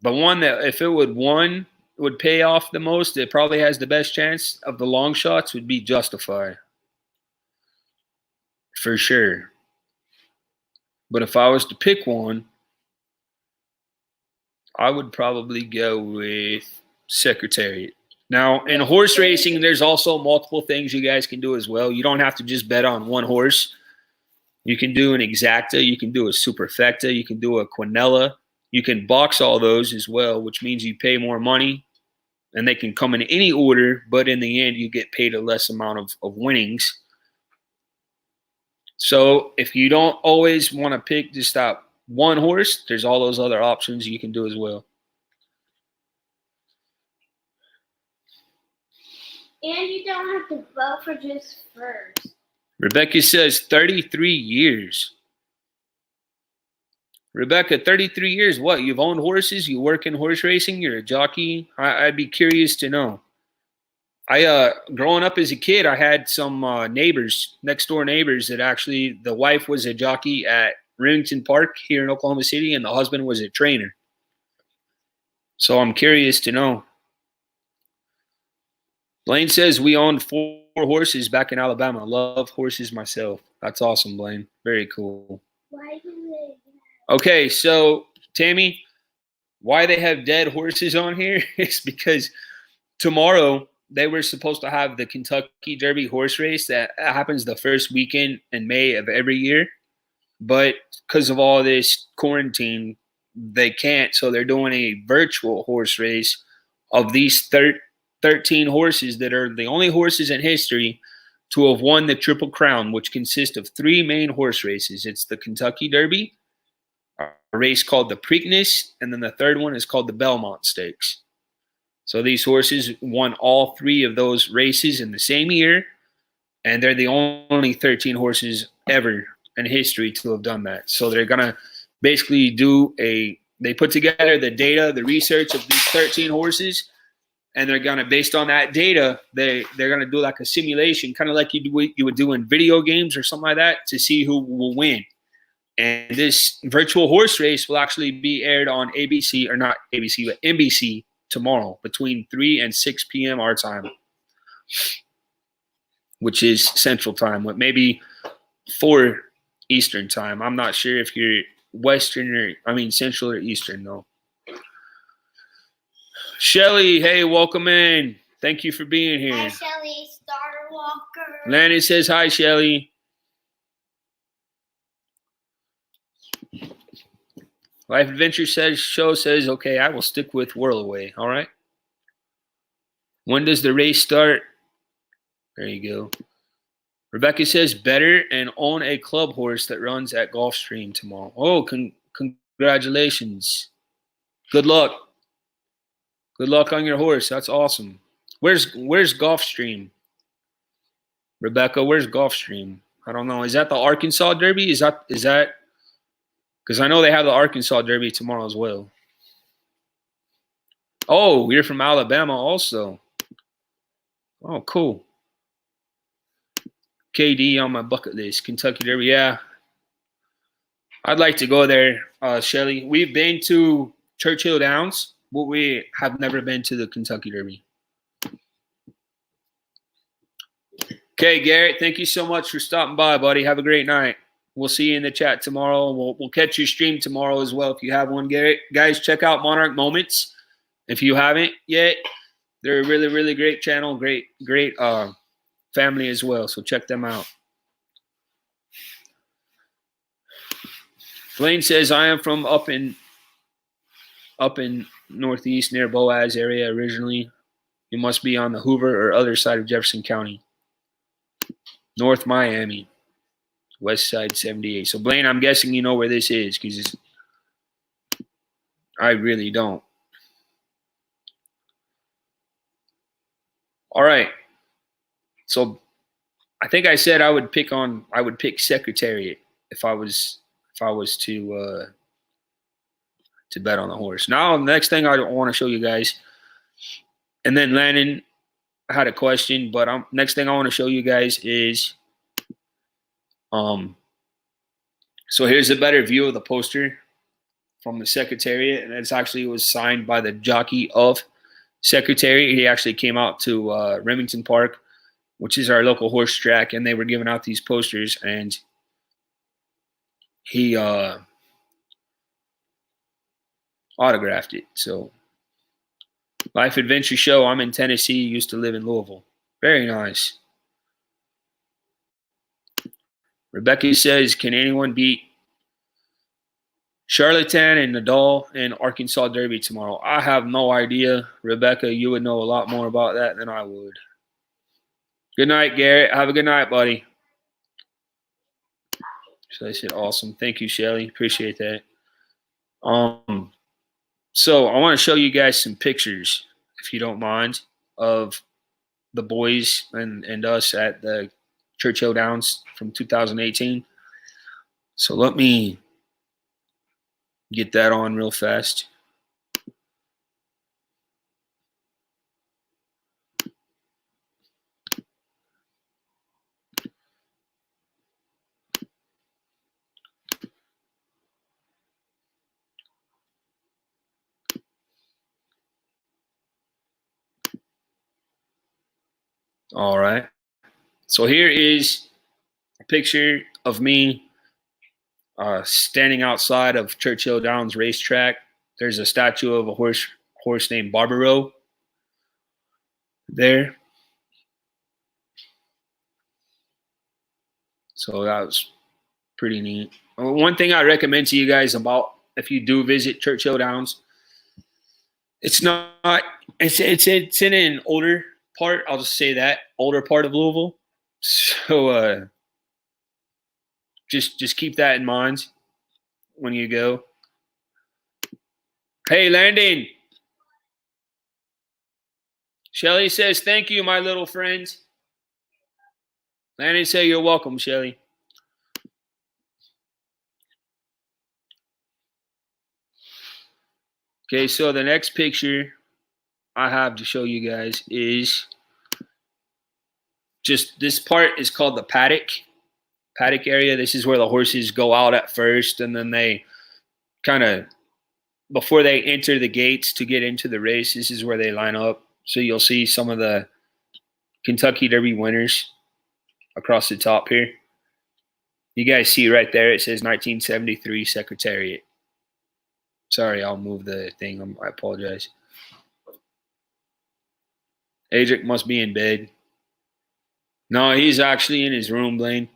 the one that if it would pay off the most, it probably has the best chance of the long shots would be Justify. For sure. But if I was to pick one, I would probably go with Secretariat. Now, in horse racing, there's also multiple things you guys can do as well. You don't have to just bet on one horse. You can do an exacta. You can do a superfecta. You can do a quinella. You can box all those as well, which means you pay more money. and they can come in any order, but in the end, you get paid a less amount of winnings. So if you don't always want to pick just that one horse, there's all those other options you can do as well. And you don't have to vote for just first. Rebecca says 33 years. Rebecca, 33 years. What? You've owned horses? You work in horse racing? You're a jockey? I'd be curious to know. Growing up as a kid, I had some neighbors, next door neighbors, that actually the wife was a jockey at Remington Park here in Oklahoma City, and the husband was a trainer. So I'm curious to know. Blaine says we owned 4 horses back in Alabama. Love horses myself. That's awesome, Blaine. Very cool. Why do they? Okay, so Tammy, why they have dead horses on here is because tomorrow they were supposed to have the Kentucky Derby horse race that happens the first weekend in May of every year. But because of all this quarantine, they can't. So they're doing a virtual horse race of these 13 horses that are the only horses in history to have won the Triple Crown, which consists of 3 main horse races. It's the Kentucky Derby, a race called the Preakness, and then the third one is called the Belmont Stakes. So these horses won all 3 of those races in the same year, and they're the only 13 horses ever in history to have done that. So they're going to basically they put together the data, the research of these 13 horses, and they're going to, based on that data, they're going to do like a simulation, kind of like you would do in video games or something like that, to see who will win. And this virtual horse race will actually be aired on ABC, or not ABC, but NBC tomorrow between 3 and 6 p.m. our time, which is Central Time, what maybe 4 Eastern Time. I'm not sure if you're Central or Eastern though. Shelly, hey, welcome in. Thank you for being here. Hi, Shelly, Starter Walker. Landon says hi, Shelly. Life Adventure says, okay, I will stick with Whirlaway. All right. When does the race start? There you go. Rebecca says, better and own a club horse that runs at Gulfstream tomorrow. Oh, congratulations. Good luck. Good luck on your horse. That's awesome. Where's Gulfstream? Rebecca, where's Gulfstream? I don't know. Is that the Arkansas Derby? Is that because I know they have the Arkansas Derby tomorrow as well. Oh, you're from Alabama also. Oh, cool. KD on my bucket list. Kentucky Derby, yeah. I'd like to go there, Shelly. We've been to Churchill Downs, but we have never been to the Kentucky Derby. Okay, Garrett, thank you so much for stopping by, buddy. Have a great night. We'll see you in the chat tomorrow. We'll catch your stream tomorrow as well if you have one, Garrett. Guys, check out Monarch Moments if you haven't yet. They're a really, really great channel, great family as well. So check them out. Blaine says, I am from up in Northeast near Boaz area originally. You must be on the Hoover or other side of Jefferson County. North Miami. West Side 78. So, Blaine, I'm guessing you know where this is because I really don't. All right. So, I think I said I would pick Secretariat if I was to bet on the horse. Now, the next thing I want to show you guys, and then Landon had a question, but next thing I want to show you guys is so here's a better view of the poster from the Secretariat, and it was signed by the jockey of Secretariat. He actually came out to Remington Park, which is our local horse track, and they were giving out these posters, and he autographed it. So, Life Adventure Show. I'm in Tennessee. Used to live in Louisville. Very nice. Rebecca says, can anyone beat Charlatan and Nadal and Arkansas Derby tomorrow. I have no idea. Rebecca, you would know a lot more about that than I would. Good night, Garrett. Have a good night, buddy. Shelly said, awesome. Thank you, Shelly. Appreciate that. So I want to show you guys some pictures, if you don't mind, of the boys and us at the Churchill Downs from 2018. So let me get that on real fast. All right. So here is a picture of me standing outside of Churchill Downs racetrack. There's a statue of a horse named Barbaro there. So that was pretty neat. One thing I recommend to you guys about if you do visit Churchill Downs, it's in an older part. I'll just say that older part of Louisville. So just keep that in mind when you go. Hey, Landon. Shelly says, thank you, my little friend. Landon say you're welcome, Shelly. Okay, so the next picture I have to show you guys is just this part is called the paddock area. This is where the horses go out at first, and then they kind of, before they enter the gates to get into the race, this is where they line up. So you'll see some of the Kentucky Derby winners across the top here. You guys see right there, it says 1973 Secretariat. Sorry, I'll move the thing. I apologize. Adric must be in bed. No, he's actually in his room, Blaine.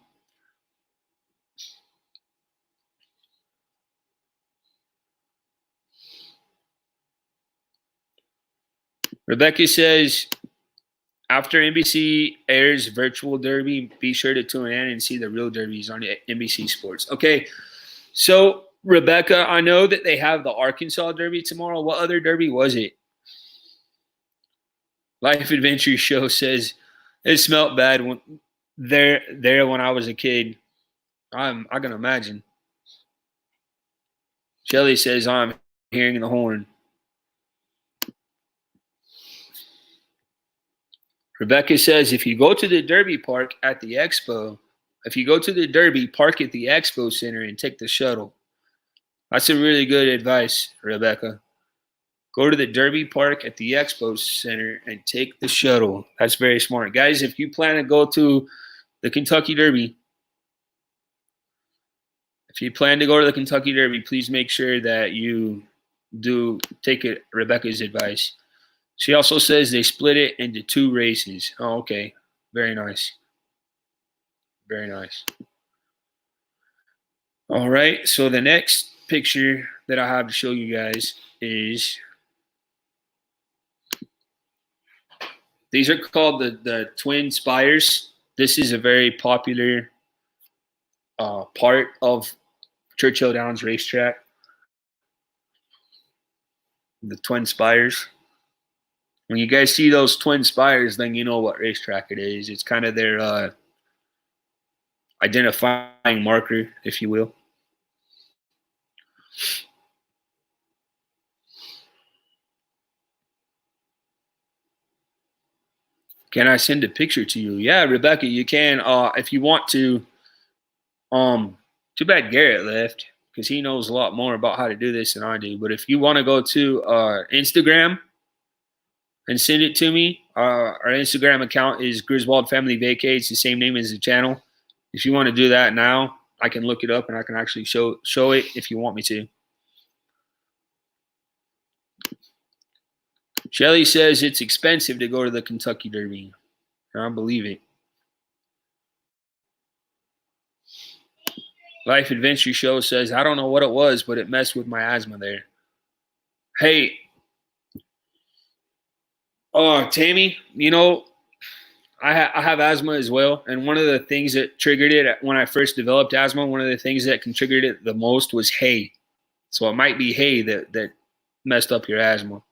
Rebecca says, after NBC airs virtual Derby, be sure to tune in and see the real Derbies on NBC Sports. Okay, so Rebecca, I know that they have the Arkansas Derby tomorrow. What other Derby was it? Life Adventure Show says it smelled bad when there when I was a kid. I can imagine. Shelly says I'm hearing the horn. Rebecca says if you go to the Derby park at the expo, if you go to the Derby, park at the expo center and take the shuttle. That's a really good advice, Rebecca. Go to the Derby park at the expo center and take the shuttle. That's very smart. Guys, if you plan to go to the Kentucky Derby, please make sure that you do take Rebecca's advice. She also says they split it into 2 races. Oh, okay. Very nice. Very nice. All right. So the next picture that I have to show you guys is these are called the Twin Spires. This is a very popular part of Churchill Downs racetrack. The Twin Spires. When you guys see those Twin Spires, then you know what racetrack it is. It's kind of their identifying marker, if you will. Can I send a picture to you? Yeah, Rebecca, you can. If you want to. Too bad Garrett left because he knows a lot more about how to do this than I do. But if you want to go to Instagram and send it to me, our Instagram account is Griswold Family Vacay. It's the same name as the channel. If you want to do that now, I can look it up and I can actually show it if you want me to. Shelly says it's expensive to go to the Kentucky Derby. I believe it. Life Adventure Show says, I don't know what it was, but it messed with my asthma there. Hey, Tammy, you know, I have asthma as well. And one of the things that triggered it when I first developed asthma, one of the things that contributed it the most was hay. So it might be hay that messed up your asthma.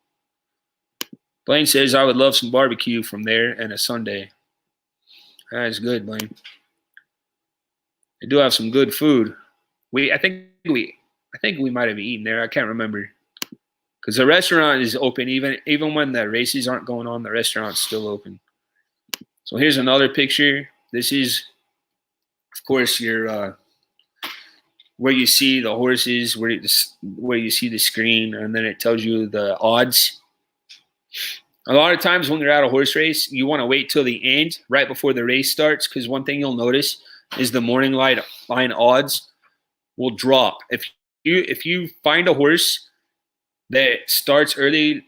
Blaine says, I would love some barbecue from there and a sundae. That's good, Blaine. They do have some good food. I think we might have eaten there. I can't remember. Because the restaurant is open even when the races aren't going on, the restaurant's still open. So here's another picture. This is, of course, your where you see the horses, where you see the screen, and then it tells you the odds. A lot of times when you're at a horse race, you want to wait till the end, right before the race starts, because one thing you'll notice is the morning line odds will drop. If you find a horse that starts early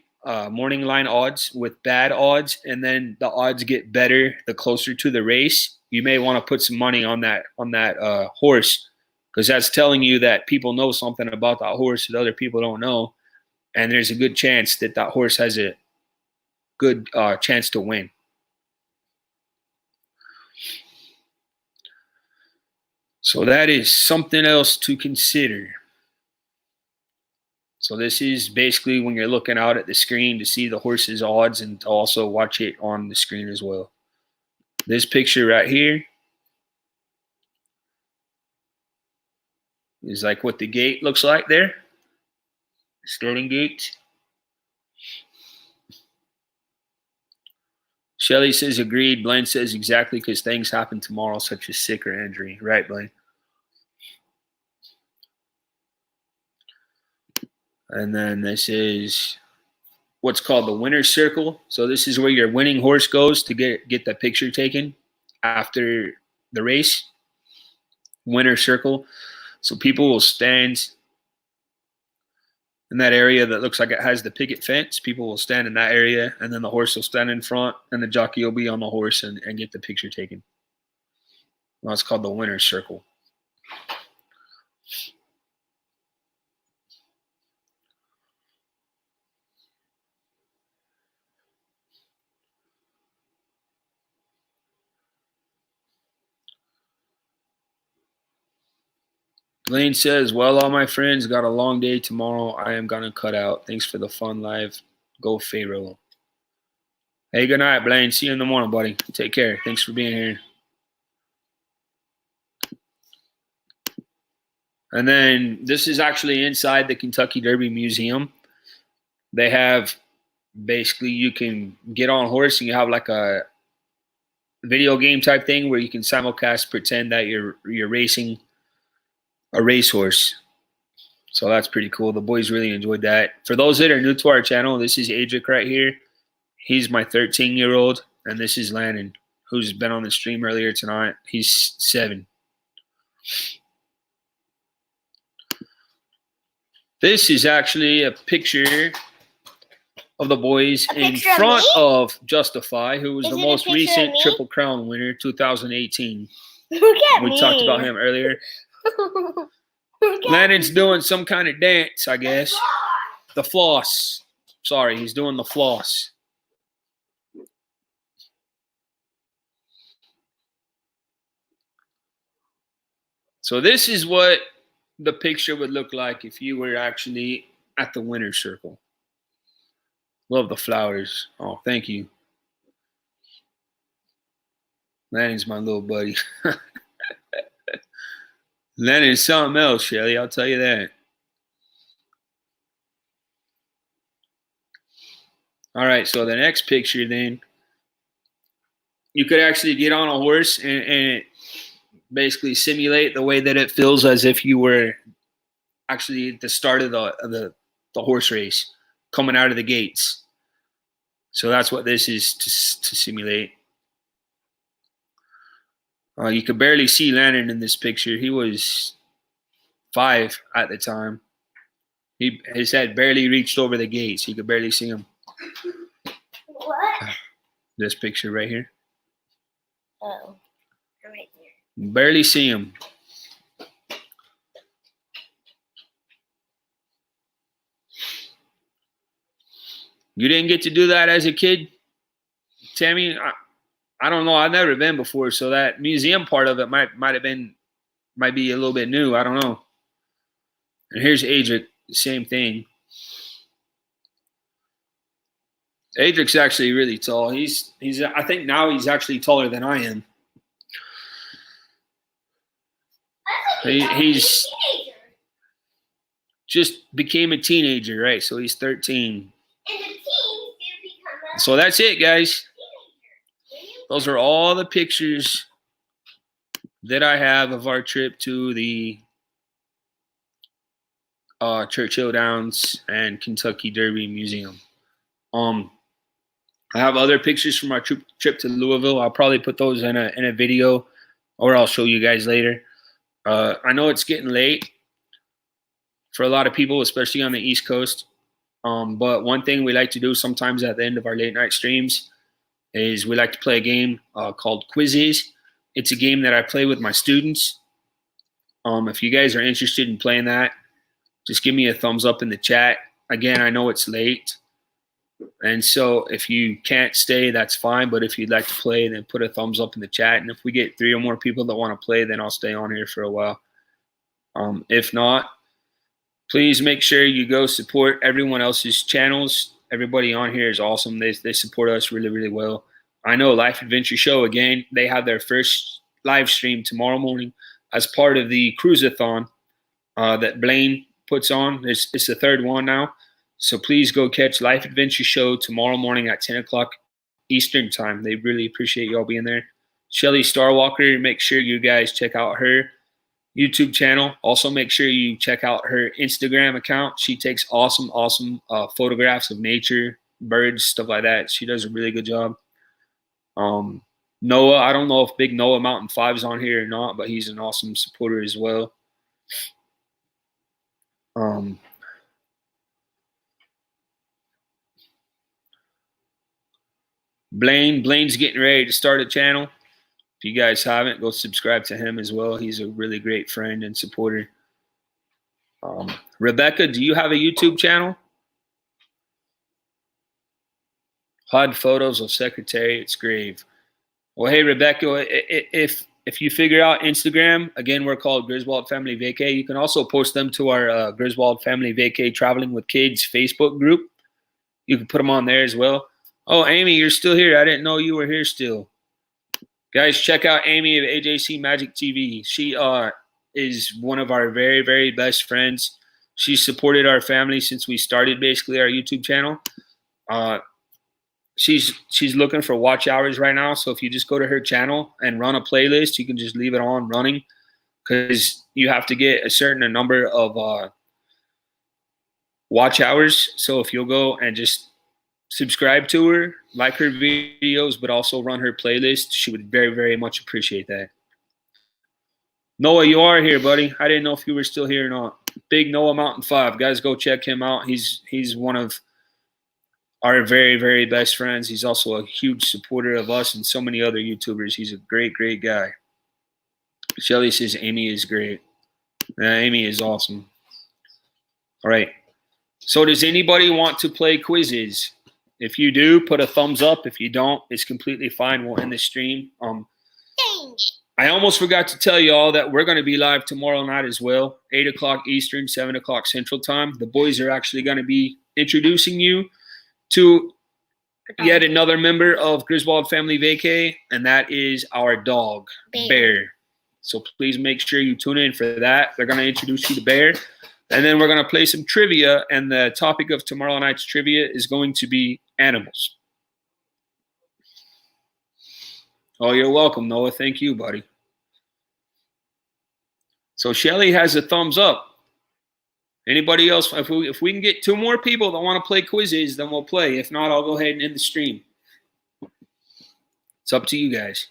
morning line odds with bad odds, and then the odds get better the closer to the race, you may want to put some money on that horse, because that's telling you that people know something about that horse that other people don't know, and there's a good chance that horse has a good chance to win. So that is something else to consider. So this is basically when you're looking out at the screen to see the horse's odds and to also watch it on the screen as well. This picture right here is like what the gate looks like there. Starting gate. Shelly says agreed. Blaine says exactly, because things happen tomorrow such as sick or injury. Right, Blaine? And then this is what's called the winner's circle. So this is where your winning horse goes to get the picture taken after the race. Winner's circle. So people will stand in that area that looks like it has the picket fence. People will stand in that area, and then the horse will stand in front, and the jockey will be on the horse and get the picture taken. Well, it's called the winner's circle. Lane says, well, all my friends got a long day tomorrow. I am going to cut out. Thanks for the fun live. Go Pharaoh. Hey, good night, Blaine. See you in the morning, buddy. Take care. Thanks for being here. And then this is actually inside the Kentucky Derby Museum. They have basically, you can get on a horse and you have like a video game type thing where you can simulcast, pretend that you're racing a racehorse. So that's pretty cool. The boys really enjoyed that. For those that are new to our channel, this is Adric right here. He's my 13-year-old, and this is Landon, who's been on the stream earlier tonight. He's 7. This is actually a picture of the boys in front of Justify, who was the most recent Triple Crown winner, 2018. Look at me. We talked about him earlier. Landon's doing some kind of dance, I guess. The floss. Sorry, he's doing the floss. So this is what the picture would look like if you were actually at the winner's circle. Love the flowers. Oh, thank you. Landon's my little buddy. Landon is something else, Shelly. I'll tell you that. All right, so the next picture then, you could actually get on a horse and basically simulate the way that it feels as if you were actually at the start of the horse race coming out of the gates. So that's what this is to simulate. You could barely see Landon in this picture. He was 5 at the time. His head barely reached over the gates. You could barely see him. What? This picture right here. Oh, right there. Barely see him. You didn't get to do that as a kid, Tammy? I don't know. I've never been before, so that museum part of it might be a little bit new. I don't know. And here's Adric, same thing. Adric's actually really tall. He's I think now he's actually taller than I am. He's just became a teenager, right? So he's 13. So that's it, guys. Those are all the pictures that I have of our trip to the Churchill Downs and Kentucky Derby Museum. I have other pictures from our trip to Louisville. I'll probably put those in a video, or I'll show you guys later. I know it's getting late for a lot of people, especially on the East Coast. But one thing we like to do sometimes at the end of our late night streams is we like to play a game called Quizzes. It's a game that I play with my students. If you guys are interested in playing that, just give me a thumbs up in the chat. Again, I know it's late. And so if you can't stay, that's fine. But if you'd like to play, then put a thumbs up in the chat. And if we get 3 or more people that want to play, then I'll stay on here for a while. If not, please make sure you go support everyone else's channels. Everybody on here is awesome. They support us really, really well. I know Life Adventure Show, again, they have their first live stream tomorrow morning as part of the cruise-a-thon that Blaine puts on. It's the 3rd one now. So please go catch Life Adventure Show tomorrow morning at 10 o'clock Eastern time. They really appreciate y'all being there. Shelly Starwalker, make sure you guys check out her YouTube channel. Also, make sure you check out her Instagram account. She takes awesome photographs of nature, birds, stuff like that. She does a really good job. Noah, I don't know if Big Noah Mountain 5 is on here or not, but he's an awesome supporter as well. Blaine's getting ready to start a channel. If you guys haven't, go subscribe to him as well. He's a really great friend and supporter. Rebecca, do you have a YouTube channel? HUD photos of Secretariat's grave. Well, hey, Rebecca, if you figure out Instagram, again, we're called Griswold Family Vacay. You can also post them to our Griswold Family Vacay Traveling with Kids Facebook group. You can put them on there as well. Oh, Amy, you're still here. I didn't know you were here still. Guys, check out Amy of AJC Magic TV. She is one of our very, very best friends. She's supported our family since we started basically our YouTube channel. She's looking for watch hours right now. So if you just go to her channel and run a playlist, you can just leave it on running because you have to get a certain number of watch hours. So if you'll go and just subscribe to her, like her videos, but also run her playlist, she would very, very much appreciate that. Noah, you are here, buddy. I didn't know if you were still here or not. Big Noah Mountain 5. Guys, go check him out. He's one of our very, very best friends. He's also a huge supporter of us and so many other YouTubers. He's a great, great guy. Shelly says Amy is great. Amy is awesome. All right. So does anybody want to play quizzes? If you do, put a thumbs up. If you don't, it's completely fine. We'll end the stream. I almost forgot to tell you all that we're going to be live tomorrow night as well, 8 o'clock Eastern, 7 o'clock Central Time. The boys are actually going to be introducing you to yet another member of Griswold Family Vacay, and that is our dog, Bear. So please make sure you tune in for that. They're going to introduce you to Bear. And then we're going to play some trivia, and the topic of tomorrow night's trivia is going to be animals. Oh, you're welcome, Noah. Thank you, buddy. So Shelly has a thumbs up. Anybody else? If we can get 2 more people that want to play quizzes, then we'll play. If not, I'll go ahead and end the stream. It's up to you guys.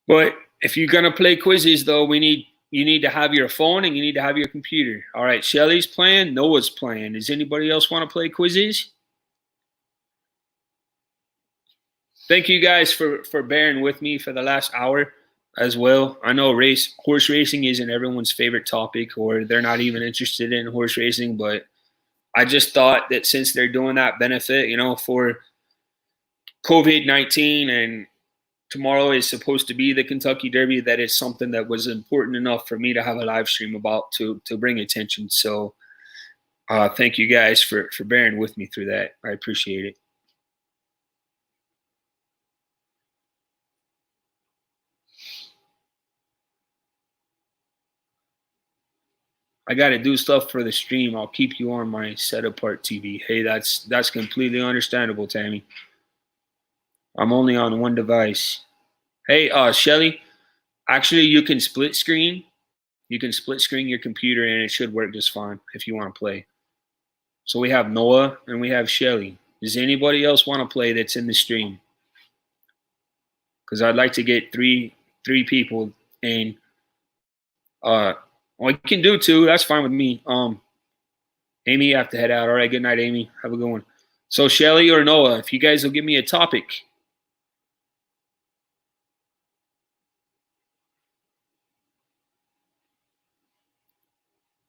But if you're going to play quizzes, though, you need to have your phone and you need to have your computer. All right, Shelly's playing. Noah's playing. Does anybody else want to play quizzes? Thank you guys for bearing with me for the last hour as well. I know horse racing isn't everyone's favorite topic, or they're not even interested in horse racing, but I just thought that since they're doing that benefit, for COVID-19, and tomorrow is supposed to be the Kentucky Derby, that is something that was important enough for me to have a live stream about to bring attention. So thank you guys for bearing with me through that. I appreciate it. I got to do stuff for the stream. I'll keep you on my set apart TV. Hey, that's completely understandable, Tammy. I'm only on one device. Hey, Shelly, actually, you can split screen. You can split screen your computer, and it should work just fine if you want to play. So we have Noah and we have Shelly. Does anybody else want to play that's in the stream? Because I'd like to get three people, and well, you can do two. That's fine with me. Amy, you have to head out. All right, good night, Amy. Have a good one. So Shelly or Noah, if you guys will give me a topic.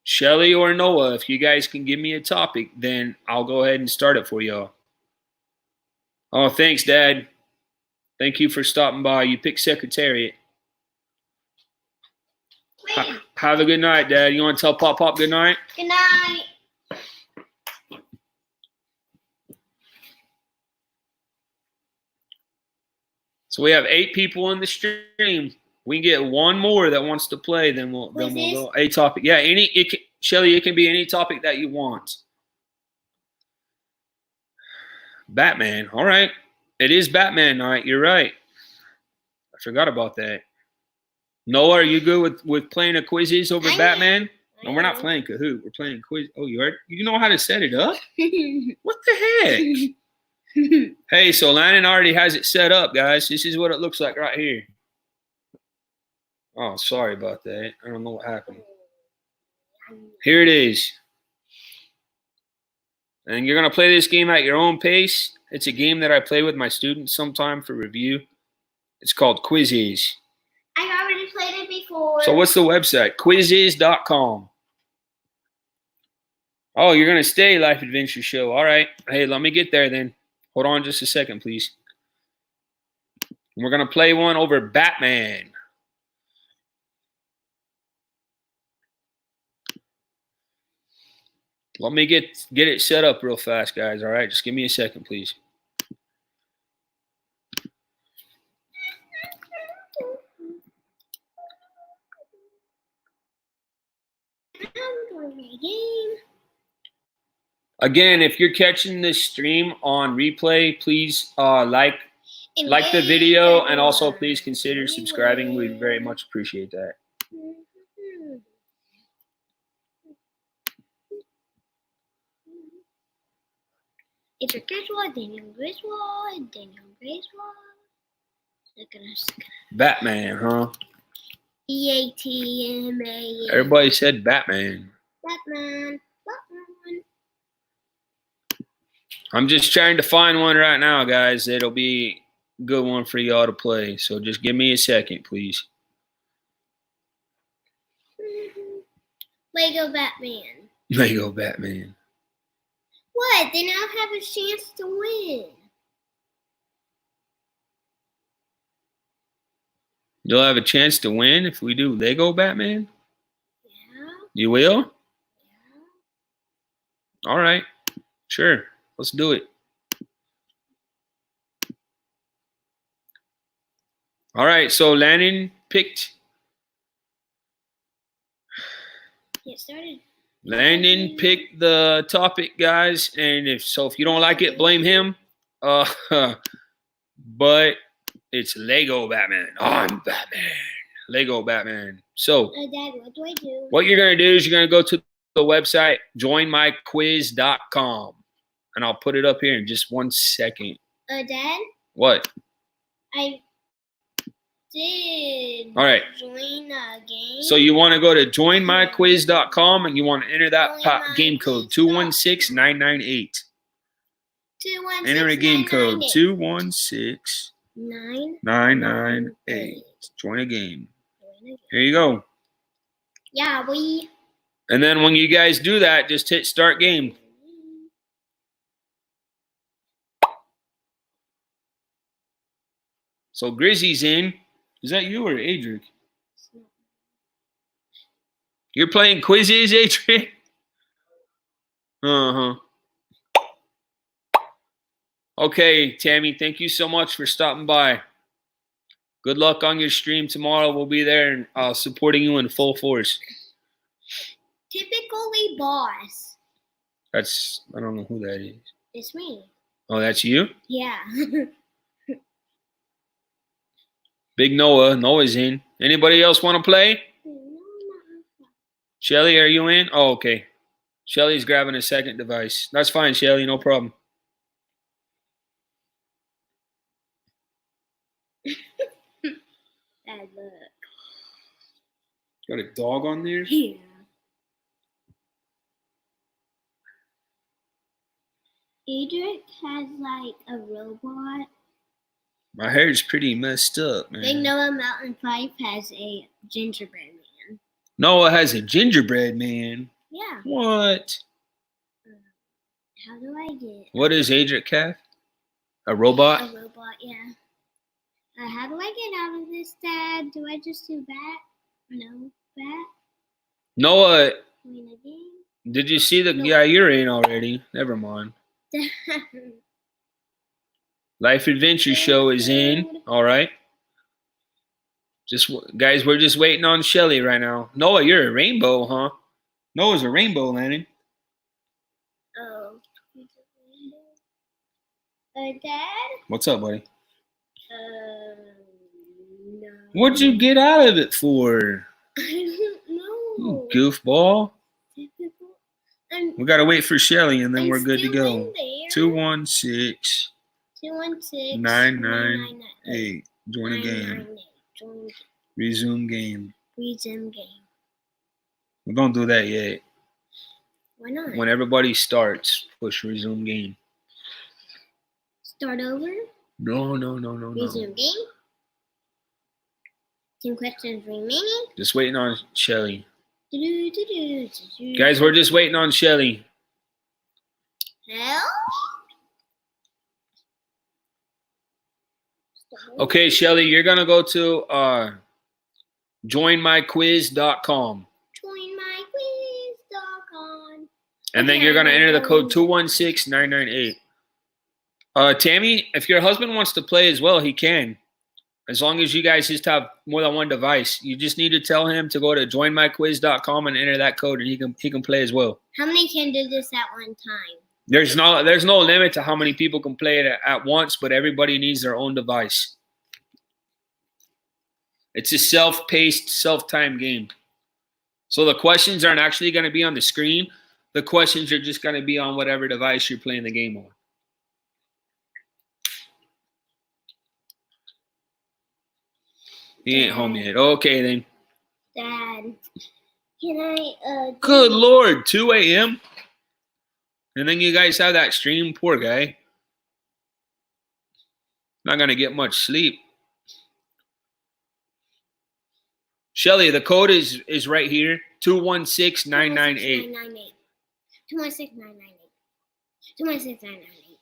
Shelly or Noah, if you guys can give me a topic, then I'll go ahead and start it for y'all. Oh, thanks, Dad. Thank you for stopping by. You picked Secretariat. Have a good night, Dad. You want to tell Pop good night? Good night. So we have 8 people in the stream. We can get one more that wants to play, then we'll go a topic. Yeah, Shelly, it can be any topic that you want. Batman. All right. It is Batman night. You're right. I forgot about that. Noah, are you good with playing a quizzes over Batman? No, we're not playing Kahoot. We're playing quiz. Oh, you know how to set it up? What the heck? Hey, so Landon already has it set up, guys. This is what it looks like right here. Oh, sorry about that. I don't know what happened. Here it is. And you're going to play this game at your own pace. It's a game that I play with my students sometime for review. It's called Quizzes. I've already played it before. So what's the website? Quizzes.com. Oh, you're going to stay, Life Adventure Show. All right. Hey, let me get there then. Hold on just a second, please. We're going to play one over Batman. Let me get it set up real fast, guys. All right. Just give me a second, please. Again, if you're catching this stream on replay, please like the video, and also please consider subscribing. We'd very much appreciate that. It's a Griswold, Daniel Griswold. Look at us. Batman, huh? Batman. Everybody said Batman. Batman. I'm just trying to find one right now, guys. It'll be a good one for y'all to play. So just give me a second, please. Lego Batman. Lego Batman. What? Then I'll have a chance to win. You'll have a chance to win if we do Lego Batman? Yeah. You will? Yeah. All right. Sure. Let's do it. All right. So Landon picked. Get started. Landon picked the topic, guys. And if you don't like it, blame him. But it's Lego Batman. I'm Batman. Lego Batman. So, Dad, what do I do? What you're going to do is you're going to go to the website, joinmyquiz.com. And I'll put it up here in just 1 second. Dad? What? I did. All right. Join a game. So you want to go to joinmyquiz.com and you want to enter that game code 216998. 216. Enter a game code 216998. Join a game. Here you go. Yeah, And then when you guys do that, just hit start game. So Grizzy's in. Is that you or Adric? You're playing quizzes, Adric? Uh-huh. Okay, Tammy, thank you so much for stopping by. Good luck on your stream tomorrow. We'll be there and supporting you in full force. Typically, boss. I don't know who that is. It's me. Oh, that's you? Yeah. Big Noah. Noah's in. Anybody else want to play? Shelly, are you in? Oh, okay. Shelly's grabbing a second device. That's fine, Shelly. No problem. Bad luck. Got a dog on there? Yeah. Adric has like a robot. My hair's pretty messed up, man. Big Noah Mountain 5 has a gingerbread man. Noah has a gingerbread man. Yeah. What? How do I get? What is Adric Calf? A robot? A robot, yeah. How do I get out of this, Dad? Do I just do that? No, that? Noah, Win a game? did you see the... No. Yeah, you're in already. Never mind. Life Adventure Show is in. All right. Guys, we're just waiting on Shelly right now. Noah, you're a rainbow, huh? Noah's a rainbow, Landon. Oh. Dad? What's up, buddy? No. What'd you get out of it for? I don't know. You goofball. Typical. We gotta wait for Shelly and then we're good to still go. in there. 216 216 998. Join a game. Join Resume game. resume game. We don't do that yet. Why not? When everybody starts, push resume game. Start over. No. Resume game. 10 questions remaining. Just waiting on Shelly. Do-do-do-do-do-do. Guys, we're just waiting on Shelly. Hell? Okay, Shelly, you're gonna go to joinmyquiz.com. Joinmyquiz.com. And then Okay, you're gonna I'm enter the code going. 216998. Tammy, if your husband wants to play as well, he can. As long as you guys just have more than one device. You just need to tell him to go to joinmyquiz.com and enter that code, and he can play as well. How many can do this at one time? There's no limit to how many people can play it at once, but everybody needs their own device. It's a self-paced, self-timed game. So the questions aren't actually going to be on the screen. The questions are just going to be on whatever device you're playing the game on. He ain't home yet. Okay, then. Dad, can I Good Lord, 2 a.m.? And then you guys have that stream? Poor guy. Not going to get much sleep. Shelly, the code is right here. 216998. 216998. 216998.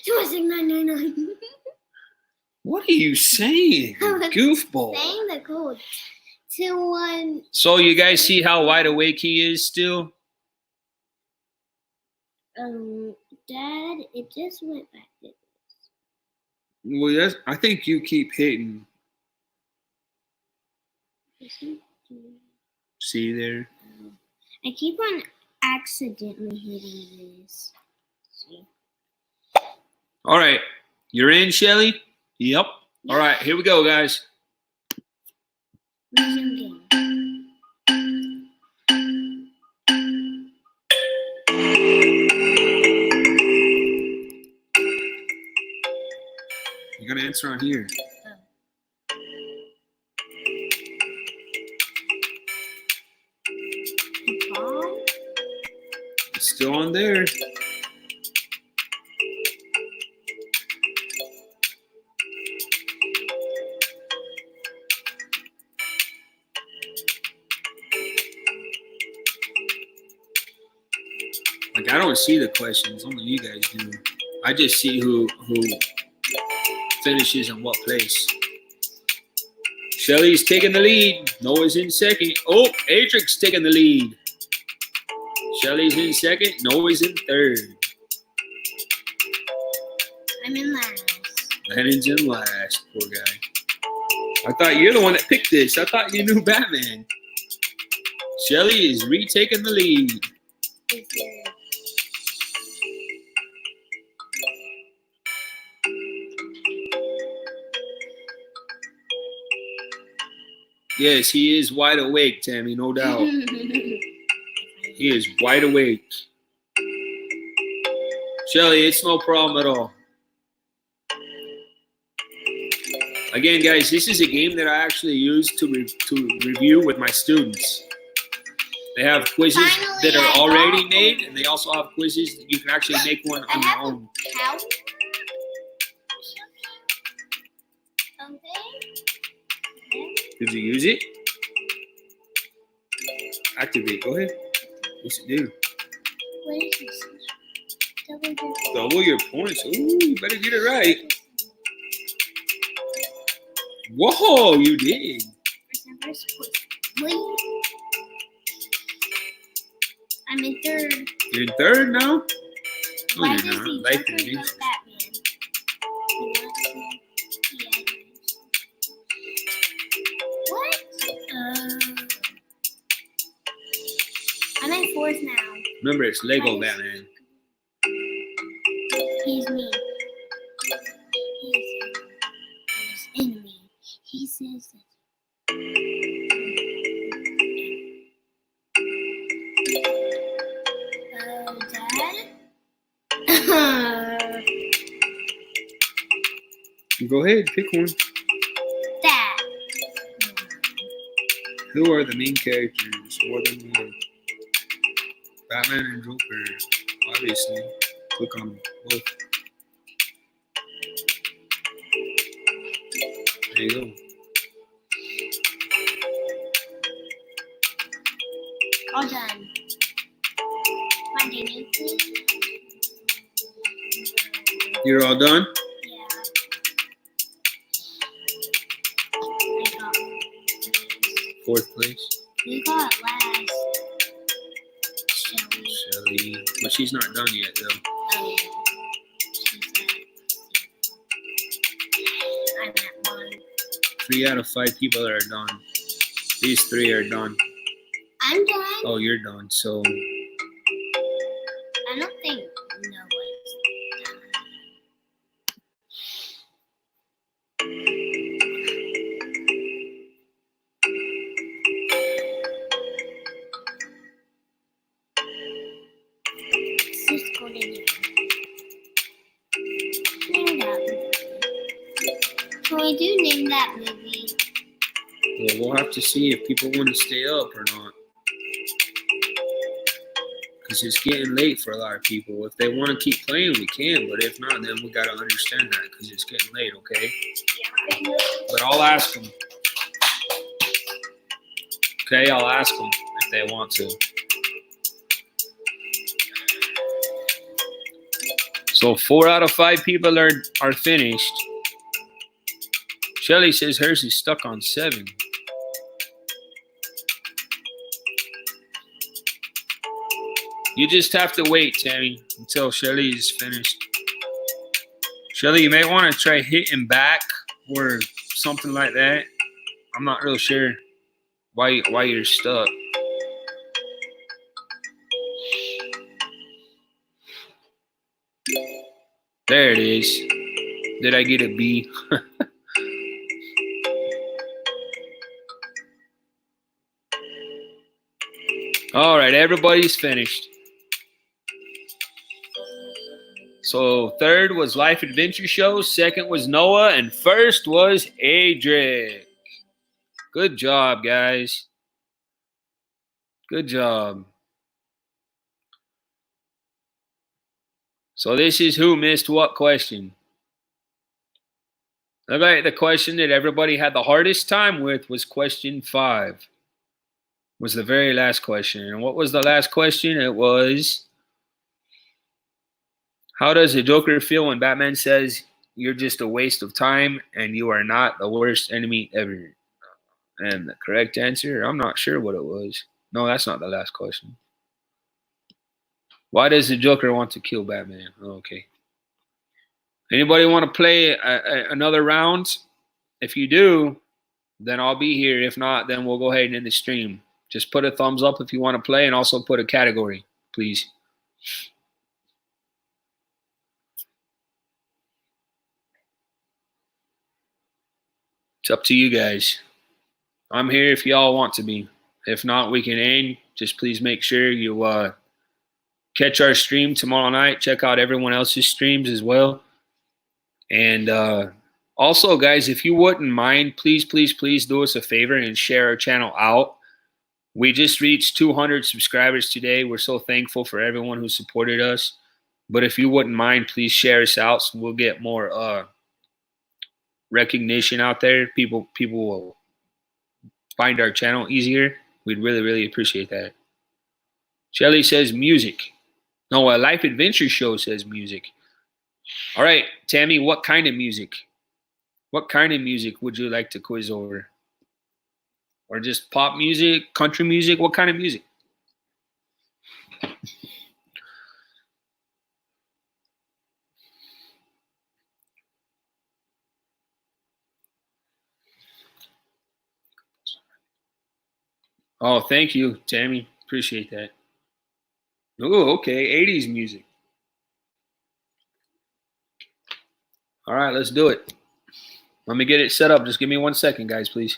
216998. What are you saying, goofball? Saying the code. 21. So you guys see how wide awake he is still? Dad, it just went back to this. Well, I think you keep hitting. See there? I keep on accidentally hitting this. See? All right. You're in, Shelly? Yep. All right. Here we go, guys. Resume game. You got to answer on here. It's still on there. Like, I don't see the questions. Only you guys do. I just see who finishes in what place. Shelly's taking the lead. Noah's in second. Oh, Adric's taking the lead. Shelly's in second. Noah's in third. I'm in last. Lennon's in last. Poor guy. I thought you're the one that picked this. I thought you knew Batman. Shelly is retaking the lead. Yes, he is wide awake, Tammy, no doubt. He is wide awake. Shelly, it's no problem at all. Again, guys, this is a game that I actually use to review with my students. They have quizzes that are already made, and they also have quizzes that you can actually make one on your own. Did you use it? Activate. Go ahead. What's it do? What is this? Double your points. Ooh, you better get it right. Whoa, you did. I'm in third. You're in third now? No, Why you're does not. the Life Joker is go Batman? What? I'm in fourth now. Remember, it's Lego Batman. He's me. He's enemy. He says that. Dad? Go ahead, pick one. Dad. Who are the main characters? More than one. Batman and Joker, obviously. Click on both. There you go. All done. My dinner, please. You're all done? Yeah. I got Fourth place. We got last. Shelly. Shelly. But she's not done yet, though. Oh, yeah. I'm at 1. 3 out of 5 people are done. These 3 are done. I'm done. Oh, you're done. So, I don't think nobody's done. Let's just go to here. Name that movie. Can we do name that movie? well, we'll have to see if people want to stay up or not. Because it's getting late for a lot of people. If they want to keep playing, we can. But if not, then we got to understand that because it's getting late, okay? But I'll ask them. Okay, I'll ask them if they want to. So 4 out of 5 people are finished. Shelly says hers is stuck on 7. You just have to wait, Tammy, until Shelly is finished. Shelly, you may want to try hitting back or something like that. I'm not real sure why you're stuck. There it is. Did I get a B? All right, everybody's finished. So third was Life Adventure Show, second was Noah, and first was Adric. Good job, guys. Good job. So this is who missed what question. Look like the question that everybody had the hardest time with was question 5. Was the very last question. And what was the last question? It was, how does the Joker feel when Batman says you're just a waste of time, and you are not the worst enemy ever. And the correct answer, I'm not sure what it was. No, that's not the last question. Why does the Joker want to kill Batman? Okay. Anybody want to play another round? If you do, then I'll be here. If not, then we'll go ahead and end the stream. Just put a thumbs up if you want to play, and also put a category, please. It's up to you guys. I'm here if y'all want to be. If not, we can end. Just please make sure you catch our stream tomorrow night. Check out everyone else's streams as well. And also, guys, if you wouldn't mind, please, please, please do us a favor and share our channel out. We just reached 200 subscribers today. We're so thankful for everyone who supported us. But if you wouldn't mind, please share us out so we'll get more recognition out there. People will find our channel easier. We'd really, really appreciate that. Shelly says music. No, a life adventure show says music. All right, Tammy, what kind of music? What kind of music would you like to quiz over? Or just pop music, country music? What kind of music? Oh, thank you, Tammy. Appreciate that. Oh, okay. 80s music. All right, let's do it. Let me get it set up. Just give me 1 second, guys, please.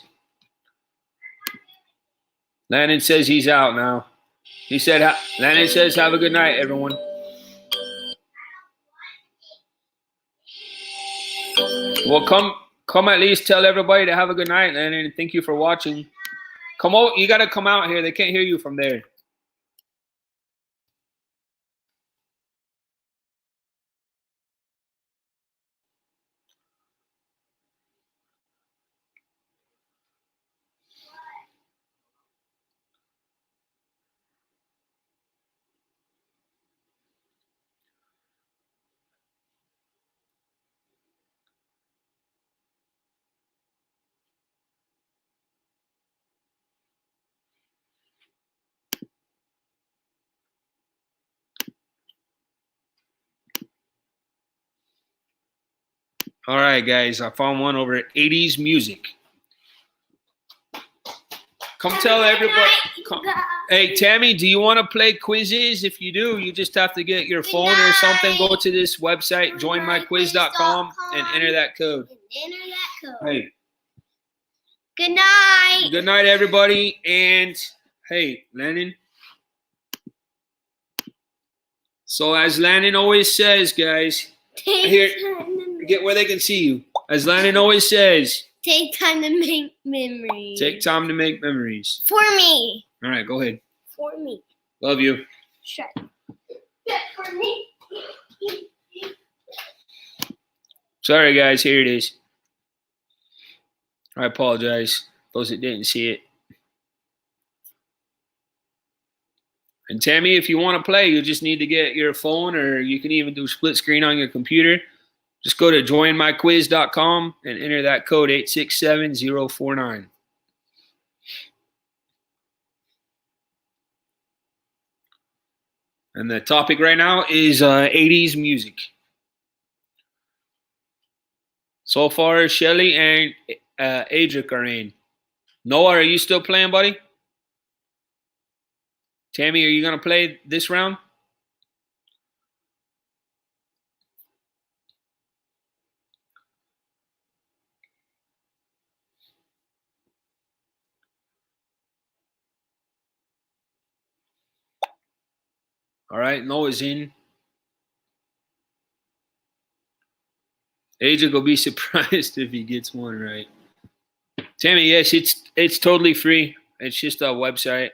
Landon says he's out now. He said, Landon says, have a good night, everyone. Well, come at least tell everybody to have a good night, Landon. Thank you for watching. Come out. You got to come out here. They can't hear you from there. All right, guys. I found one over 80s music. Come tell everybody. Hey, Tammy, do you want to play quizzes? If you do, you just have to get your phone or something. Go to this website, joinmyquiz.com, and enter that code. Hey. Good night. Good night, everybody. And hey, Landon. So as Landon always says, guys, here, get where they can see you. As Landon always says, take time to make memories. Take time to make memories. For me. All right, go ahead. For me. Love you. Shut. Yeah, for me. Sorry, guys. Here it is. I apologize. Those that didn't see it. And Tammy, if you want to play, you just need to get your phone, or you can even do split screen on your computer. Just go to joinmyquiz.com and enter that code 867049. And the topic right now is 80s music. So far, Shelly and Adric are in. Noah, are you still playing, buddy? Tammy, are you going to play this round? All right, Noah's in. Adric will be surprised if he gets one right. Tammy, yes, it's totally free. It's just a website.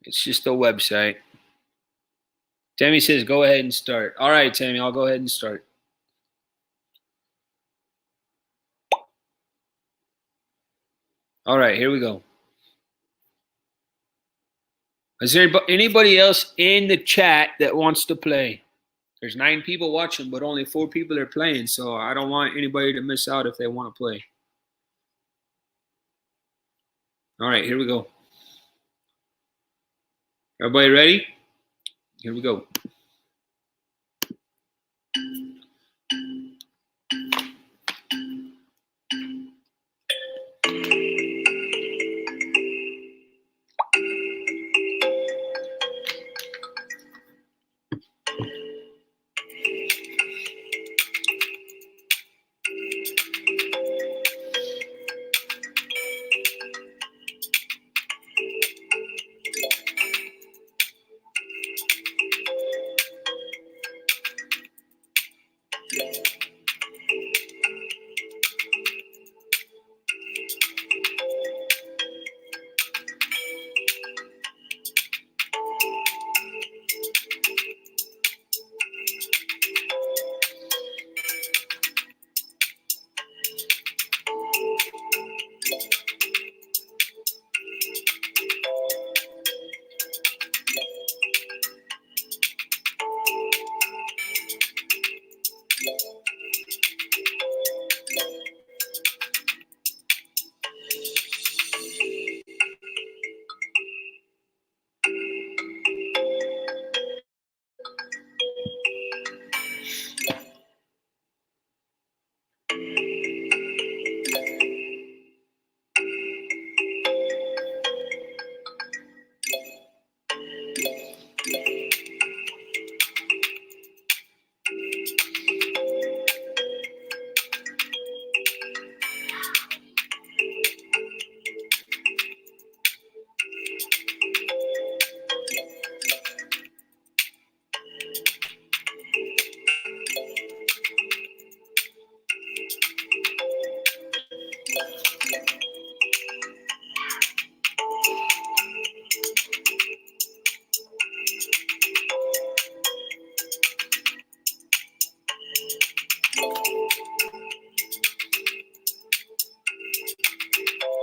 It's just a website. Tammy says, go ahead and start. All right, Tammy, I'll go ahead and start. All right, here we go. Is there anybody else in the chat that wants to play? There's 9 people watching, but only 4 people are playing, so I don't want anybody to miss out if they want to play. All right, here we go. Everybody ready? Here we go.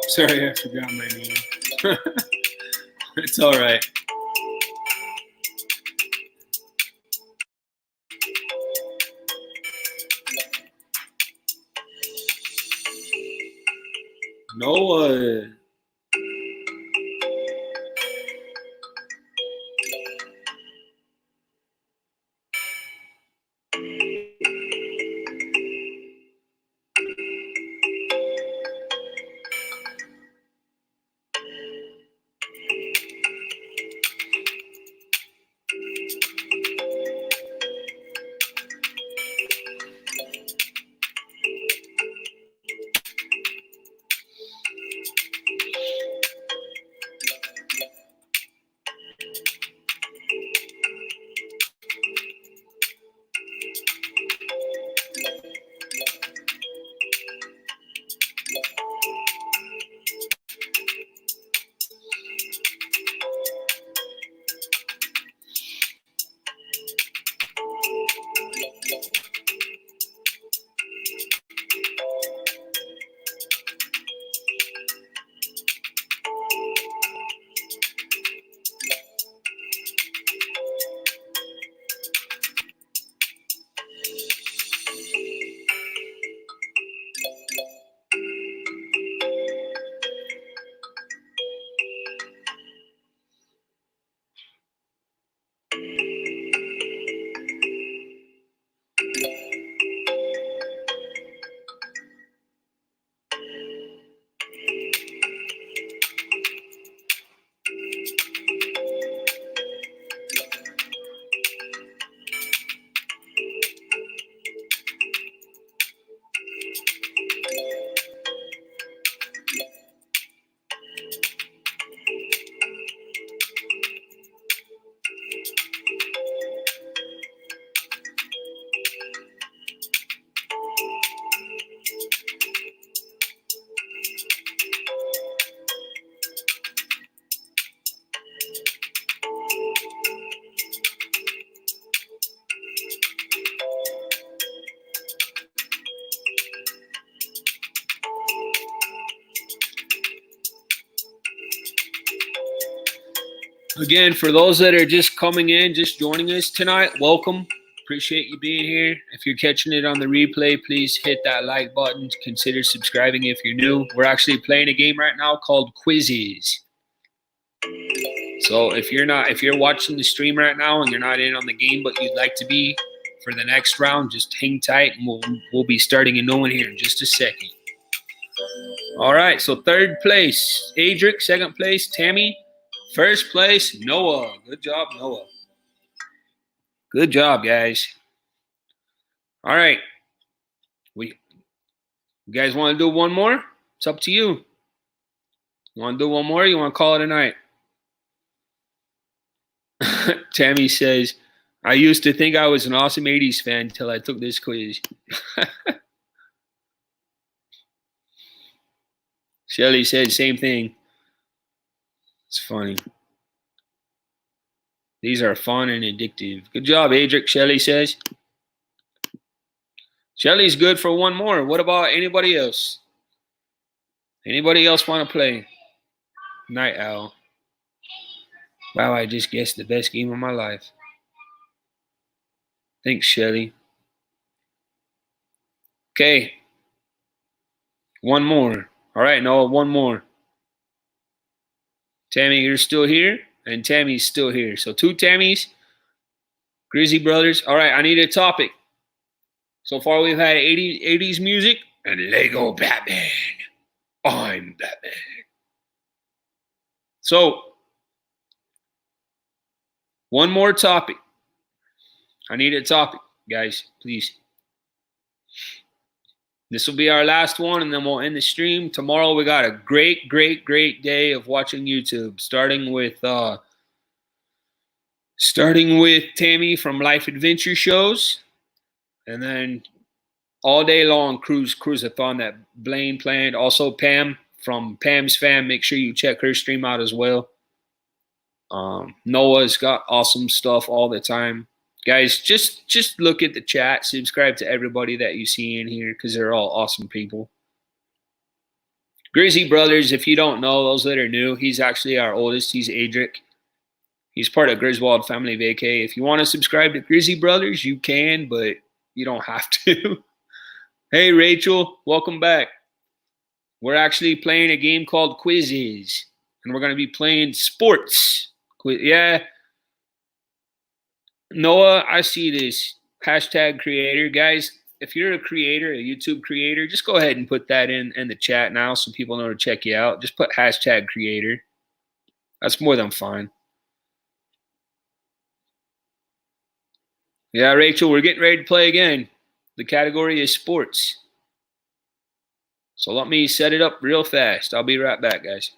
Sorry, I forgot my name. It's all right. Noah. Again, for those that are just coming in, just joining us tonight, welcome. Appreciate you being here. If you're catching it on the replay, please hit that like button. Consider subscribing if you're new. We're actually playing a game right now called Quizzes. So if you're watching the stream right now and you're not in on the game, but you'd like to be for the next round, just hang tight and we'll be starting a new one here in just a second. All right, so third place, Adric. Second place, Tammy. First place, Noah. Good job, Noah. Good job, guys. All right. You guys want to do one more? It's up to you. You want to do one more? Or you want to call it a night? Tammy says, I used to think I was an awesome 80s fan until I took this quiz. Shelly said same thing. It's funny. These are fun and addictive. Good job, Adric, Shelly says. Shelly's good for one more. What about anybody else? Anybody else want to play? Night Owl. Wow, I just guessed the best game of my life. Thanks, Shelly. Okay. One more. All right, Noah, one more. Tammy, you're still here, and Tammy's still here. So two Tammys, Grizzy Brothers. All right, I need a topic. So far, we've had 80s music and Lego Batman. I'm Batman. So, one more topic. I need a topic, guys, please. This will be our last one, and then we'll end the stream. Tomorrow, we got a great, great, great day of watching YouTube, starting with Tammy from Life Adventure Shows, and then all day long cruise-a-thon that Blaine planned. Also, Pam from Pam's Fam. Make sure you check her stream out as well. Noah's got awesome stuff all the time. Guys, just look at the chat. Subscribe to everybody that you see in here because they're all awesome people. Grizzy Brothers, if you don't know, those that are new, he's actually our oldest. He's Adric. He's part of Griswold Family Vacay. If you want to subscribe to Grizzy Brothers, you can, but you don't have to. Hey, Rachel, welcome back. We're actually playing a game called Quizzes, and we're going to be playing sports. Yeah. Noah, I see this. Hashtag creator. Guys, if you're a creator, a YouTube creator, just go ahead and put that in the chat now so people know to check you out. Just put hashtag creator. That's more than fine. Yeah, Rachel, we're getting ready to play again. The category is sports. So let me set it up real fast. I'll be right back, guys.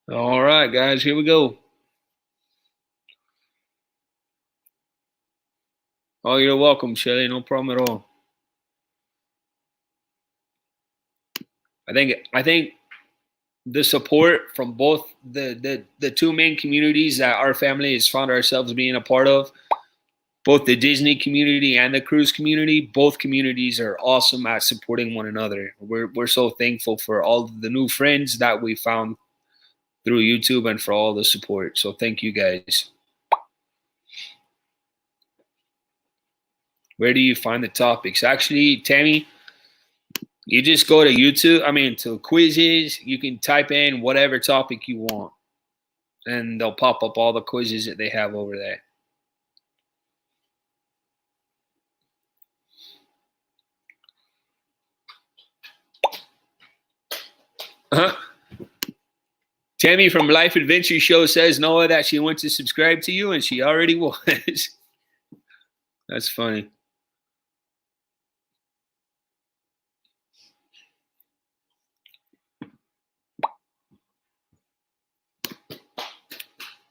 All right, guys, here we go. Oh, you're welcome, Shelly. No problem at all. I think the support from both the two main communities that our family has found ourselves being a part of, both the Disney community and the cruise community, both communities are awesome at supporting one another. We're so thankful for all the new friends that we found through YouTube and for all the support. So thank you guys. Where do you find the topics? Actually, Tammy, you just go to YouTube. I mean, to quizzes. You can type in whatever topic you want, and they'll pop up all the quizzes that they have over there. Uh-huh. Tammy from Life Adventure Show says, Noah, that she went to subscribe to you, and she already was. That's funny.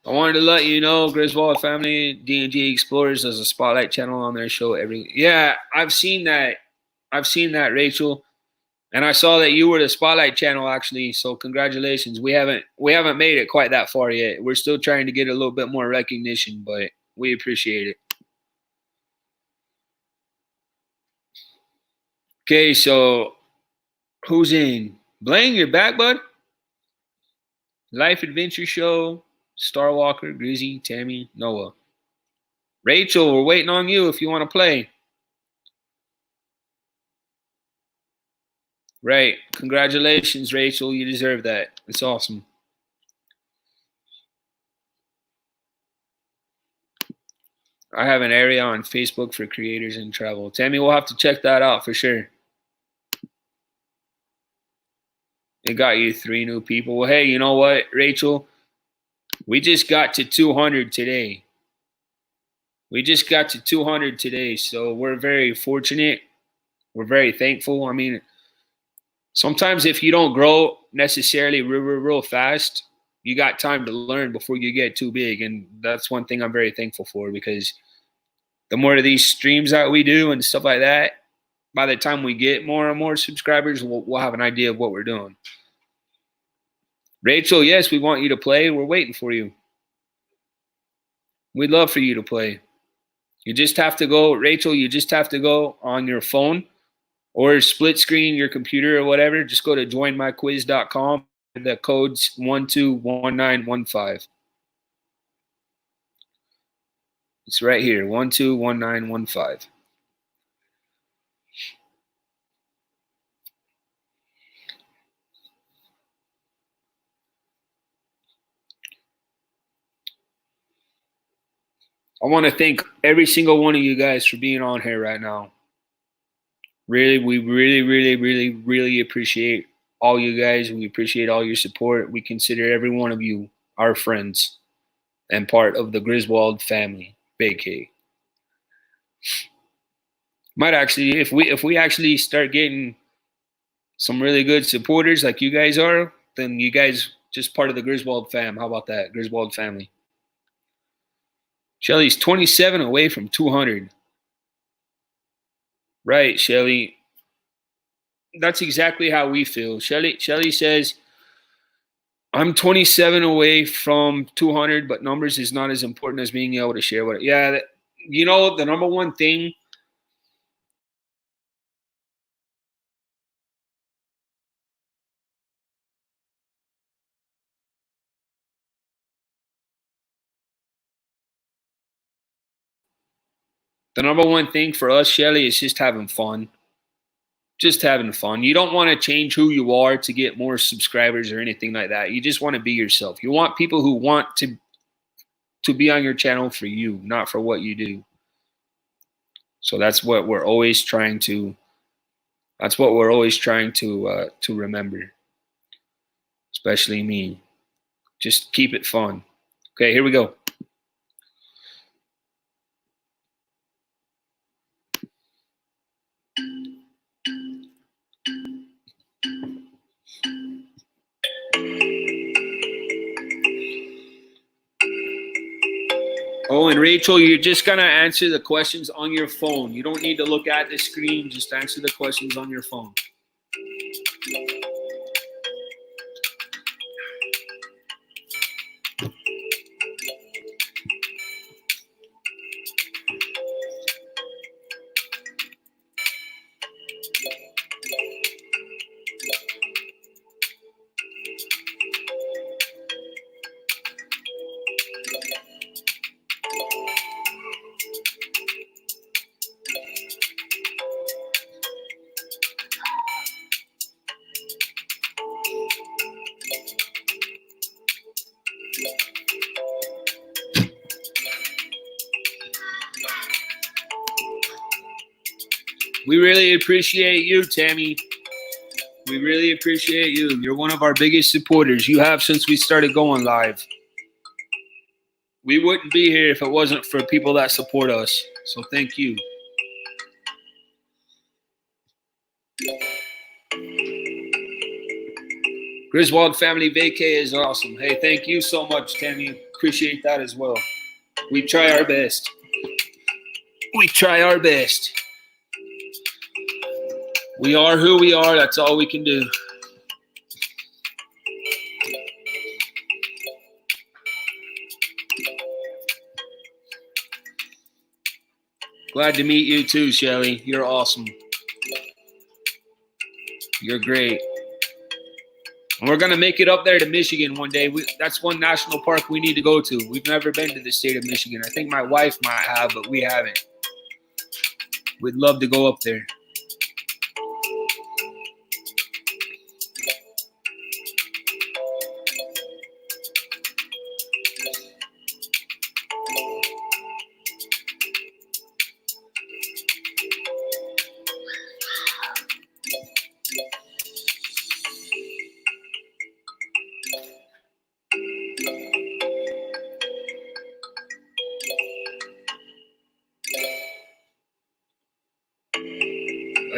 I wanted to let you know, Griswold Family D&G Explorers has a spotlight channel on their show every. Yeah, I've seen that. I've seen that, Rachel, and I saw that you were the spotlight channel actually. So congratulations. We haven't made it quite that far yet. We're still trying to get a little bit more recognition, but we appreciate it. Okay, so who's in? Blaine, you're back, bud. Life Adventure Show, Starwalker, Grizzy, Tammy, Noah. Rachel, we're waiting on you if you want to play. Right. Congratulations, Rachel. You deserve that. It's awesome. I have an area on Facebook for creators in travel. Tammy, we'll have to check that out for sure. It got you 3 new people. Well, hey, you know what, Rachel? We just got to 200 today. We just got to 200 today, so we're very fortunate. We're very thankful. I mean, sometimes if you don't grow necessarily real fast, you got time to learn before you get too big. And that's one thing I'm very thankful for, because the more of these streams that we do and stuff like that, by the time we get more and more subscribers, we'll have an idea of what we're doing. Rachel, yes, we want you to play. We're waiting for you. We'd love for you to play. You just have to go, Rachel, you just have to go on your phone or split screen your computer or whatever. Just go to joinmyquiz.com. The code's 121915. It's right here, 121915. I want to thank every single one of you guys for being on here right now. Really, we really appreciate all you guys. We appreciate all your support. We consider every one of you our friends and part of the Griswold family, vacay. Might actually, if we actually start getting some really good supporters like you guys are, then you guys just part of the Griswold fam. How about that, Griswold family? Shelly's 27 away from 200. Right, Shelly. That's exactly how we feel. Shelly says, I'm 27 away from 200, but numbers is not as important as being able to share what. Yeah, you know, the number one thing. The number one thing for us, Shelly, is just having fun. Just having fun. You don't want to change who you are to get more subscribers or anything like that. You just want to be yourself. You want people who want to be on your channel for you, not for what you do. So that's what we're always trying to. That's what we're always trying to remember. Especially me. Just keep it fun. Okay, here we go. Oh, and Rachel, you're just going to answer the questions on your phone. You don't need to look at the screen. Just answer the questions on your phone. We really appreciate you, Tammy. We really appreciate you. You're one of our biggest supporters. You have since we started going live. We wouldn't be here if it wasn't for people that support us. So thank you. Griswold Family Vacay is awesome. Hey, thank you so much, Tammy. Appreciate that as well. We try our best. We try our best. We are who we are. That's all we can do. Glad to meet you too, Shelly. You're awesome. You're great. And we're going to make it up there to Michigan one day. That's one national park we need to go to. We've never been to the state of Michigan. I think my wife might have, but we haven't. We'd love to go up there.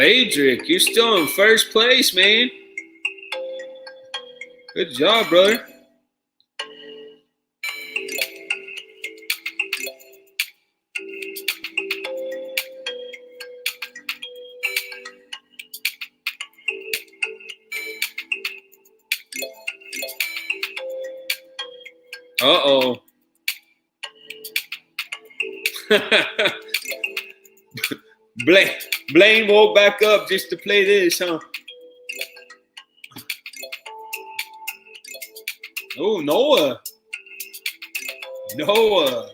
Adric, you're still in first place, man. Good job, brother. Uh-oh. Blaine woke back up just to play this, huh? Oh, Noah. Noah.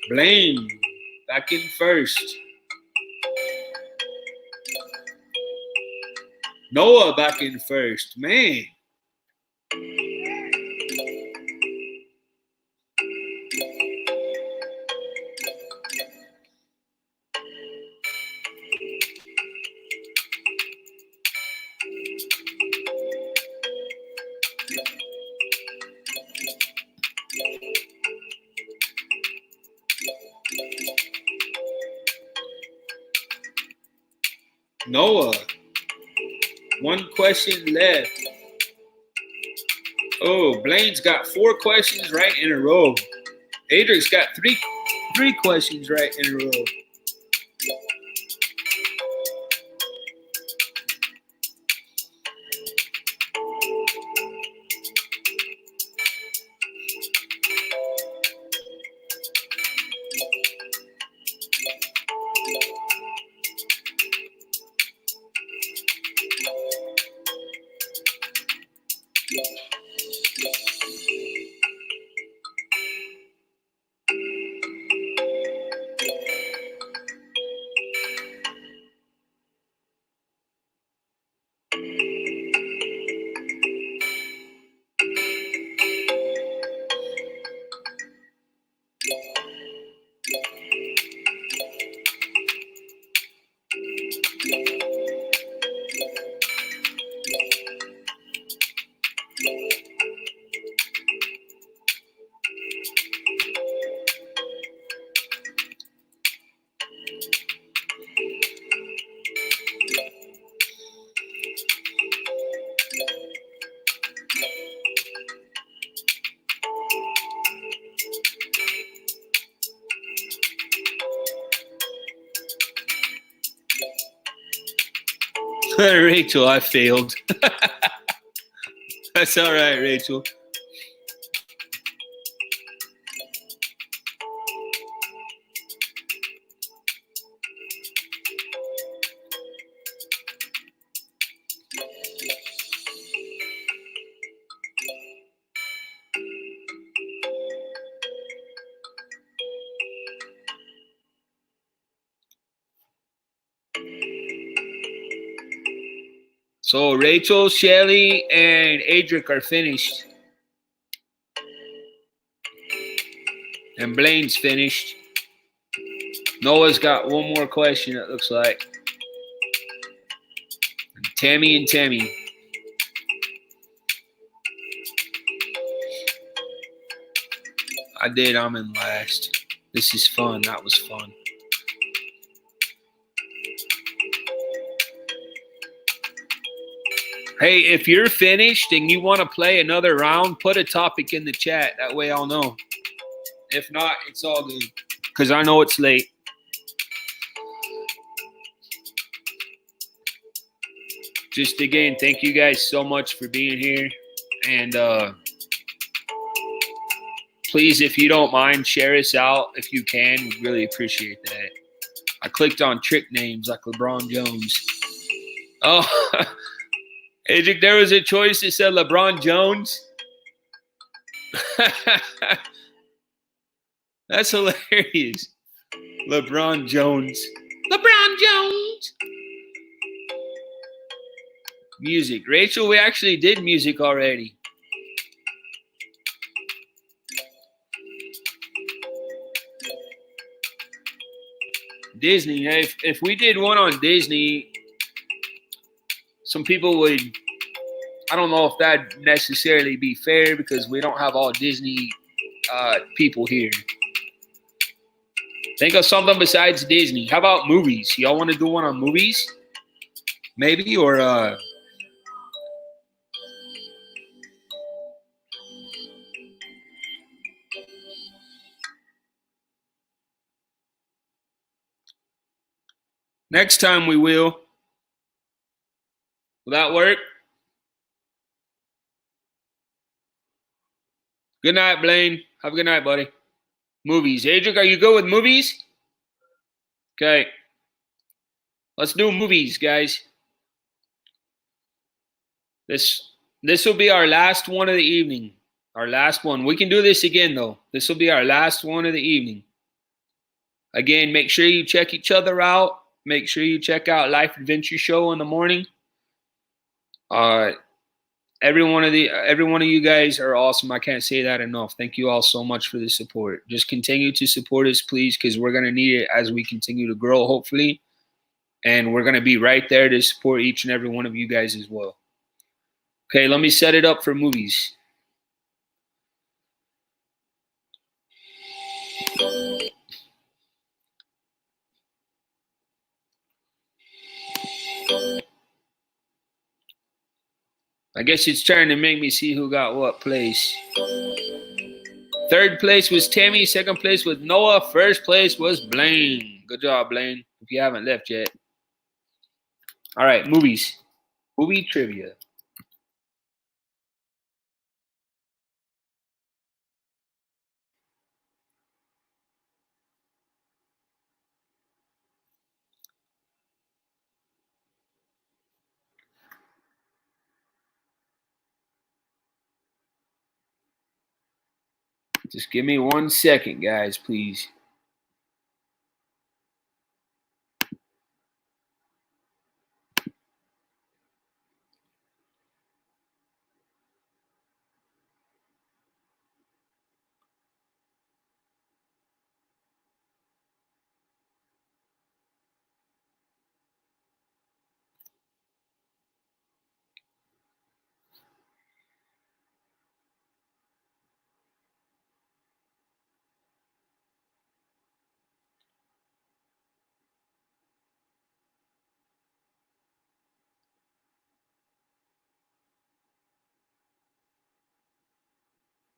Blaine back in first. Noah back in first. Man. Noah. One question left. Oh, Blaine's got 4 questions right in a row. Adric's got three questions right in a row. Rachel, I failed. That's all right, Rachel. So Rachel, Shelly, and Adric are finished. And Blaine's finished. Noah's got one more question, it looks like. Tammy and Tammy. I did. I'm in last. This is fun. That was fun. Hey, if you're finished and you want to play another round, put a topic in the chat. That way I'll know. If not, it's all good. Because I know it's late. Just again, thank you guys so much for being here. And please, if you don't mind, share us out if you can. We'd really appreciate that. I clicked on trick names like LeBron Jones. Oh, Adric, there was a choice that said LeBron Jones. That's hilarious. LeBron Jones. LeBron Jones. Music. Rachel, we actually did music already. Disney. If we did one on Disney, some people would, I don't know if that'd necessarily be fair because we don't have all Disney people here. Think of something besides Disney. How about movies? Y'all want to do one on movies? Maybe, or next time we will. Will that work? Good night, Blaine. Have a good night, buddy. Movies. Adric, are you good with movies? Okay. Let's do movies, guys. This will be our last one of the evening. Our last one. We can do this again, though. This will be our last one of the evening. Again, make sure you check each other out. Make sure you check out Life Adventure Show in the morning. Every one of you guys are awesome. I can't say that enough. Thank you all so much for the support. Just continue to support us, please, because we're going to need it as we continue to grow, hopefully. And we're going to be right there to support each and every one of you guys as well. Okay, let me set it up for movies. I guess it's trying to make me see who got what place. Third place was Tammy. Second place was Noah. First place was Blaine. Good job, Blaine, if you haven't left yet. All right, movies. Movie trivia. Just give me 1 second, guys, please.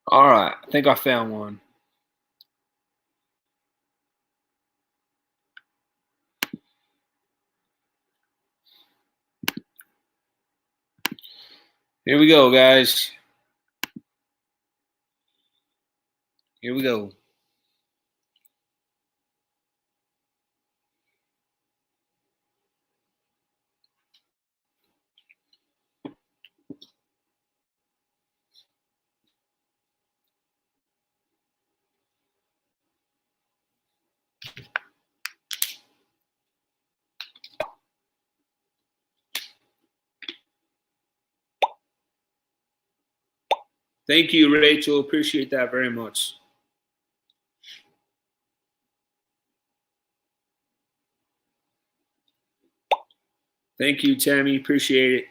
All right, I think I found one. Here we go, guys. Here we go. Thank you, Rachel. Appreciate that very much. Thank you, Tammy. Appreciate it.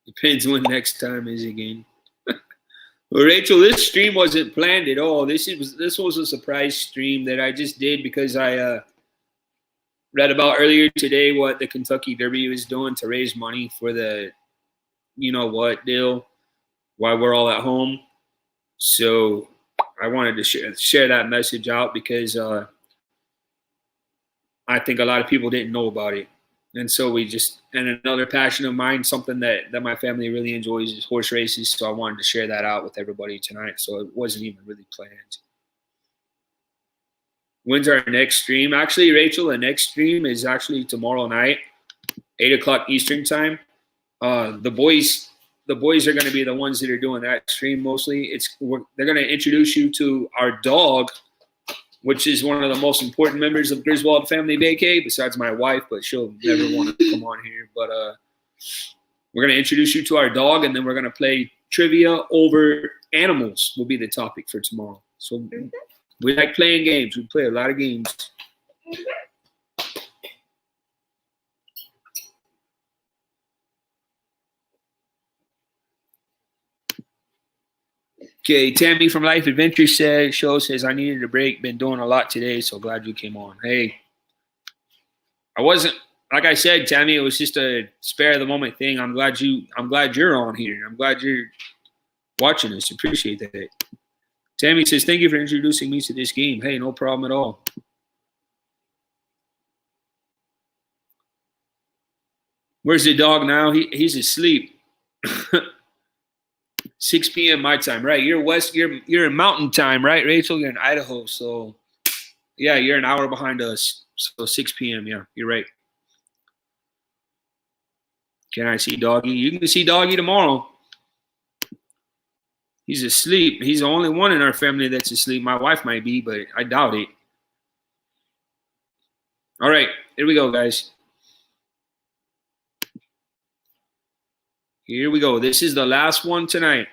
Depends when next time is again. Well, Rachel, this stream wasn't planned at all. This was a surprise stream that I just did because I read about earlier today what the Kentucky Derby was doing to raise money for the you know what deal while we're all at home. So I wanted to share that message out because I think a lot of people didn't know about it. And so and another passion of mine, something that my family really enjoys is horse races. So I wanted to share that out with everybody tonight. So it wasn't even really planned. When's our next stream? Actually, Rachel, the next stream is actually tomorrow night, 8 o'clock Eastern time. The boys are going to be the ones that are doing that stream mostly. They're going to introduce you to our dog, which is one of the most important members of Griswold Family Vacay, besides my wife, but she'll never want to come on here. But we're going to introduce you to our dog, and then we're going to play trivia over animals will be the topic for tomorrow. So we like playing games. We play a lot of games. Okay, Tammy from Life Adventure says, I needed a break. Been doing a lot today, so glad you came on. Hey, I wasn't, like I said, Tammy, it was just a spare of the moment thing. I'm glad you're on here. I'm glad you're watching us. Appreciate that. Tammy says, thank you for introducing me to this game. Hey, no problem at all. Where's the dog now? He's asleep. 6 p.m. my time, right? You're in mountain time, right, Rachel? You're in Idaho, so yeah, you're an hour behind us. So 6 p.m. Yeah, you're right. Can I see Doggy? You can see Doggy tomorrow. He's asleep. He's the only one in our family that's asleep. My wife might be, but I doubt it. All right, here we go, guys. Here we go. This is the last one tonight.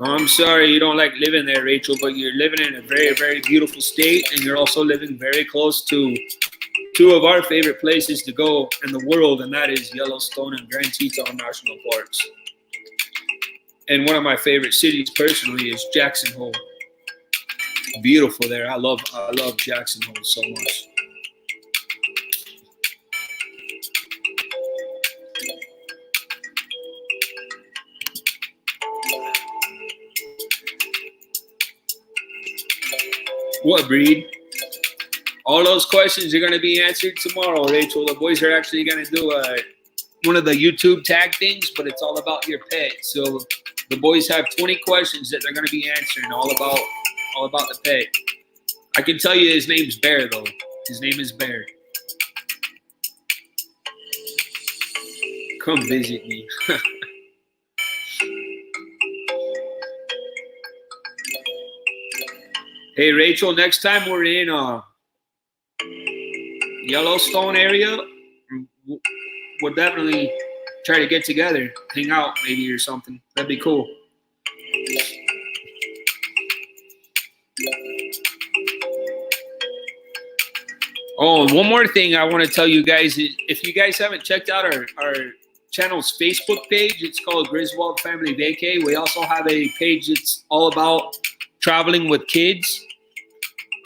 I'm sorry you don't like living there, Rachel, but you're living in a very, very beautiful state, and you're also living very close to two of our favorite places to go in the world, and that is Yellowstone and Grand Teton National Parks. And one of my favorite cities personally is Jackson Hole. Beautiful there. I love Jackson Hole so much. What breed? All those questions are going to be answered tomorrow, Rachel. The boys are actually going to do one of the YouTube tag things, but it's all about your pet. So the boys have 20 questions that they're going to be answering all about the pet. I can tell you his name's Bear, though. His name is Bear. Come visit me. Hey, Rachel, next time we're in Yellowstone area, we'll definitely try to get together, hang out maybe or something. That'd be cool. Oh, and one more thing I want to tell you guys is if you guys haven't checked out our channel's Facebook page, it's called Griswold Family Vacay. We also have a page that's all about traveling with kids.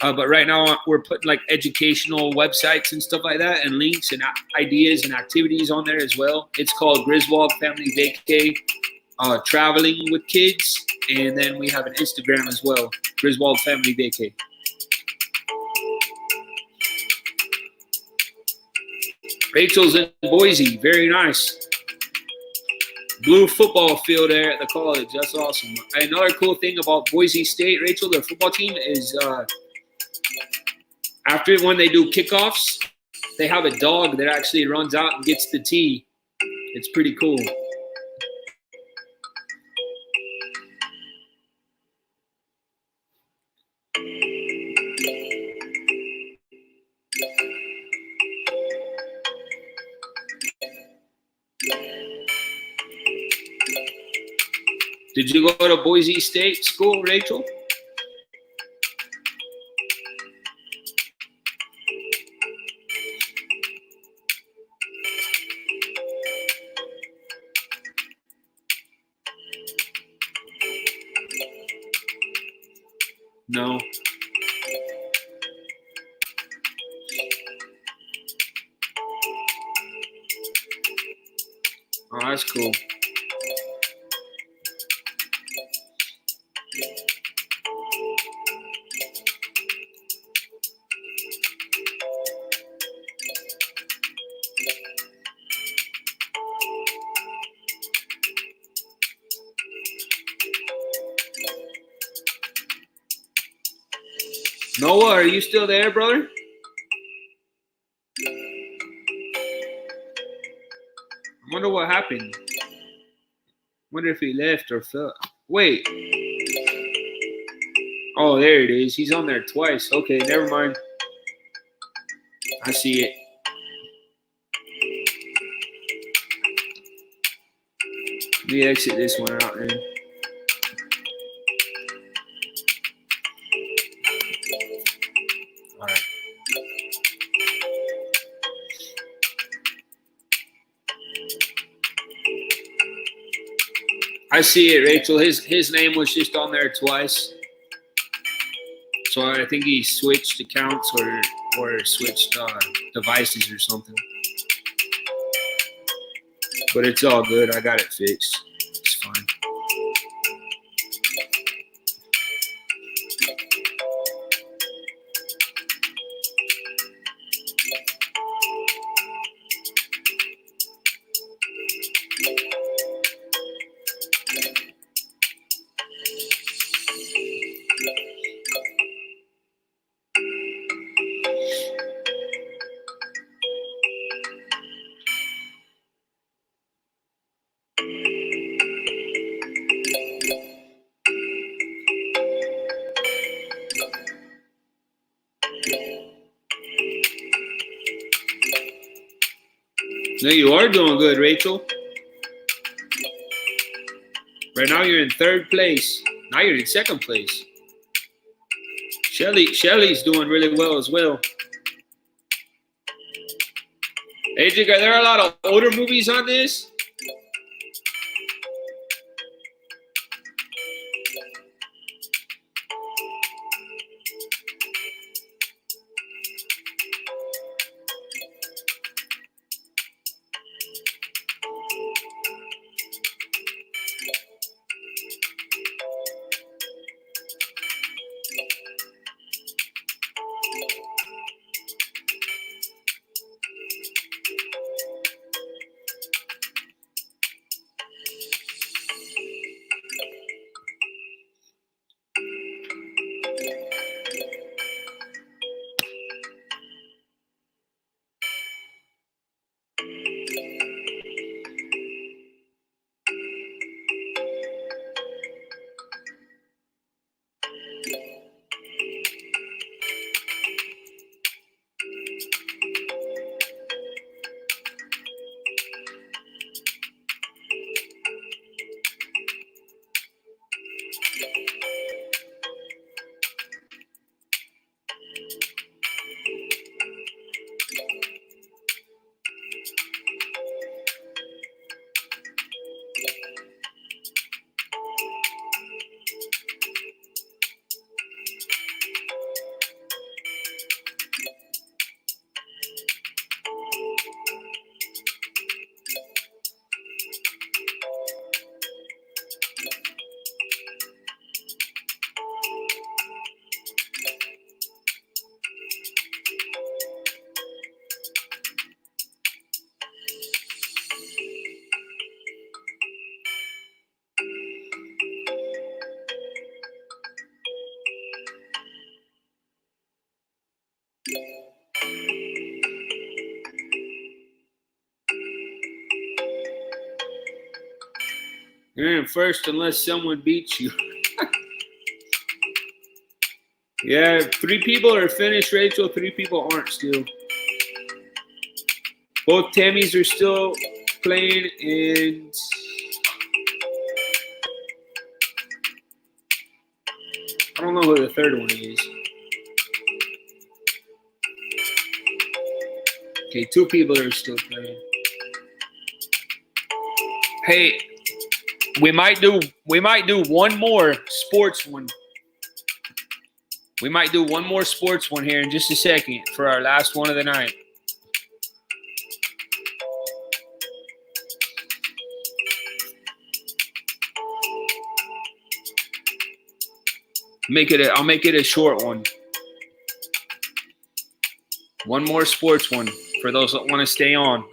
But right now we're putting like educational websites and stuff like that and links and ideas and activities on there as well. It's called Griswold Family Vacay, traveling with kids. And then we have an Instagram as well, Griswold Family Vacay. Rachel's in Boise. Very nice. Blue football field there at the college. That's awesome. Another cool thing about Boise State, Rachel, their football team is After when they do kickoffs, they have a dog that actually runs out and gets the tee. It's pretty cool. Did you go to Boise State school, Rachel? No. Oh, that's cool. Noah, are you still there, brother? I wonder what happened. Wonder if he left or fell. Wait. Oh, there it is. He's on there twice. Okay, never mind. I see it. Let me exit this one out, man. All right. I see it, Rachel. His name was just on there twice. So I think he switched accounts or switched devices or something. But it's all good. I got it fixed. It's fine. No, you are doing good, Rachel. Right now you're in third place. Now you're in second place. Shelly's doing really well as well. AJ, are there a lot of older movies on this? You're in first unless someone beats you. Yeah, 3 people are finished, Rachel. 3 people aren't still. Both Tammys are still playing, and I don't know who the third one is. Okay, 2 people are still playing. Hey, we might do one more sports one. We might do one more sports one here in just a second for our last one of the night. I'll make it a short one. One more sports one for those that want to stay on.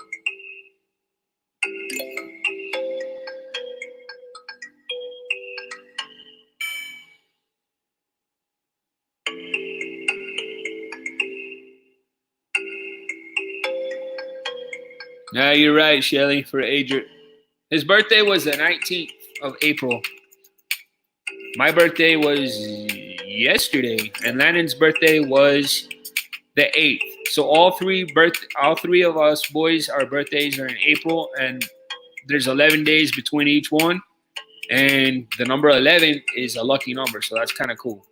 Yeah, you're right, Shelly, for Adrian. His birthday was the 19th of April. My birthday was yesterday, and Landon's birthday was the 8th. So all three of us boys, our birthdays are in April, and there's 11 days between each one. And the number 11 is a lucky number, so that's kind of cool.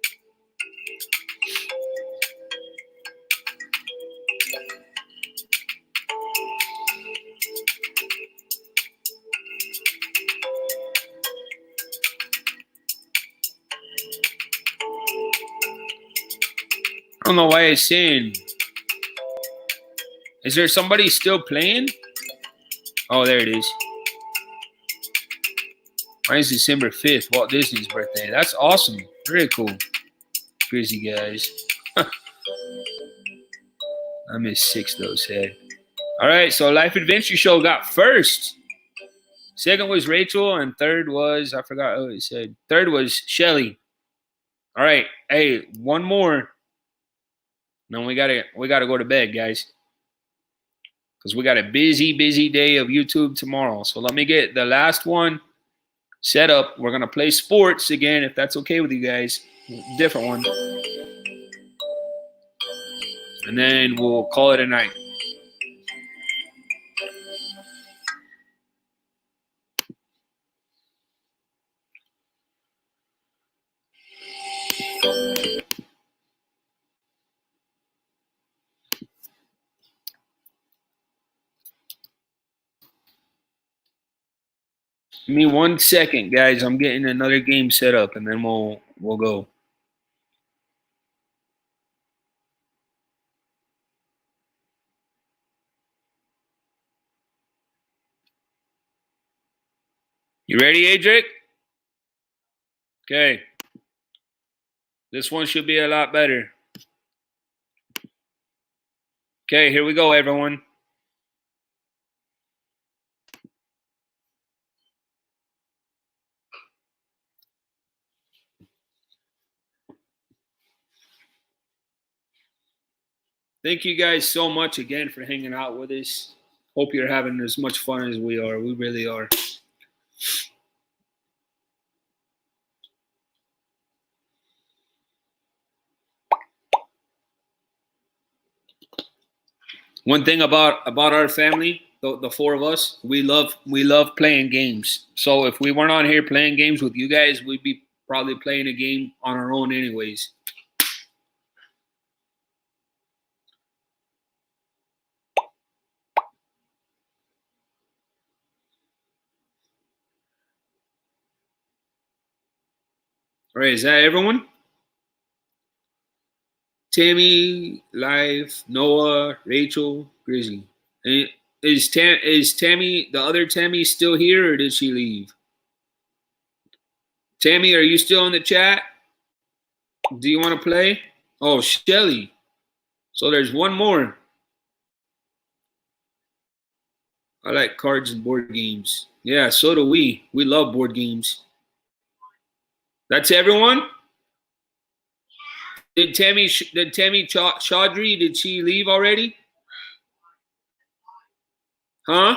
I don't know why it's saying. Is there somebody still playing? Oh, there it is. Mine's December 5th, Walt Disney's birthday. That's awesome. Very cool. Crazy guys. I missed 6 though, sad. All right, so Life Adventure Show got first. Second was Rachel, and third was, I forgot what it said. Third was Shelly. All right, hey, one more. Then we gotta go to bed, guys. Because we got a busy day of YouTube tomorrow. So let me get the last one set up. We're gonna play sports again, if that's okay with you guys. Different one. And then we'll call it a night. Give me 1 second, guys. I'm getting another game set up, and then we'll go. You ready, Adric? Okay. This one should be a lot better. Okay, here we go, everyone. Thank you guys so much again for hanging out with us. Hope you're having as much fun as we are. We really are. One thing about our family, the 4 of us, we love playing games. So if we weren't on here playing games with you guys, we'd be probably playing a game on our own anyways. All right, is that everyone? Tammy, Live, Noah, Rachel, Grizzly. And is Tammy, the other Tammy, still here, or did she leave? Tammy, are you still in the chat? Do you want to play? Oh, Shelly. So there's one more. I like cards and board games. Yeah, so do we. We love board games. That's everyone? Did Tammy Chaudhry, did she leave already? Huh?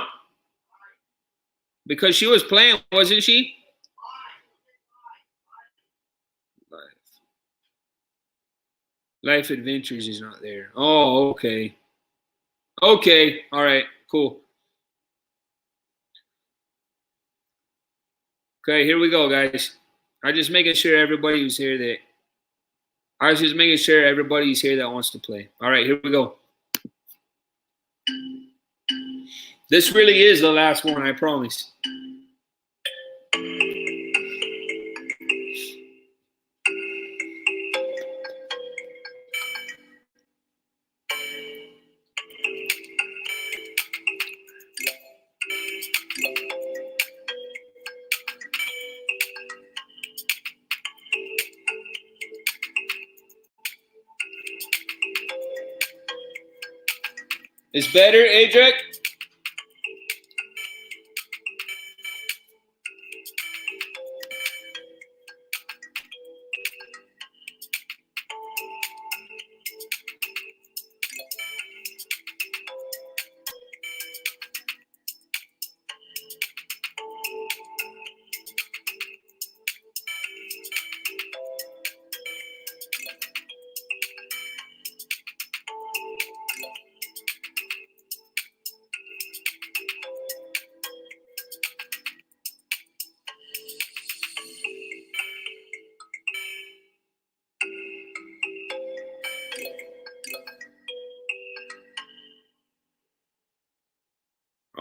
Because she was playing, wasn't she? Life Adventures is not there. Oh, okay. Okay. All right. Cool. Okay, here we go, guys. I'm just making sure everybody who's here that I was just making sure everybody's here that wants to play. All right, here we go. This really is the last one, I promise. It's better, Adric?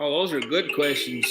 Oh, those are good questions.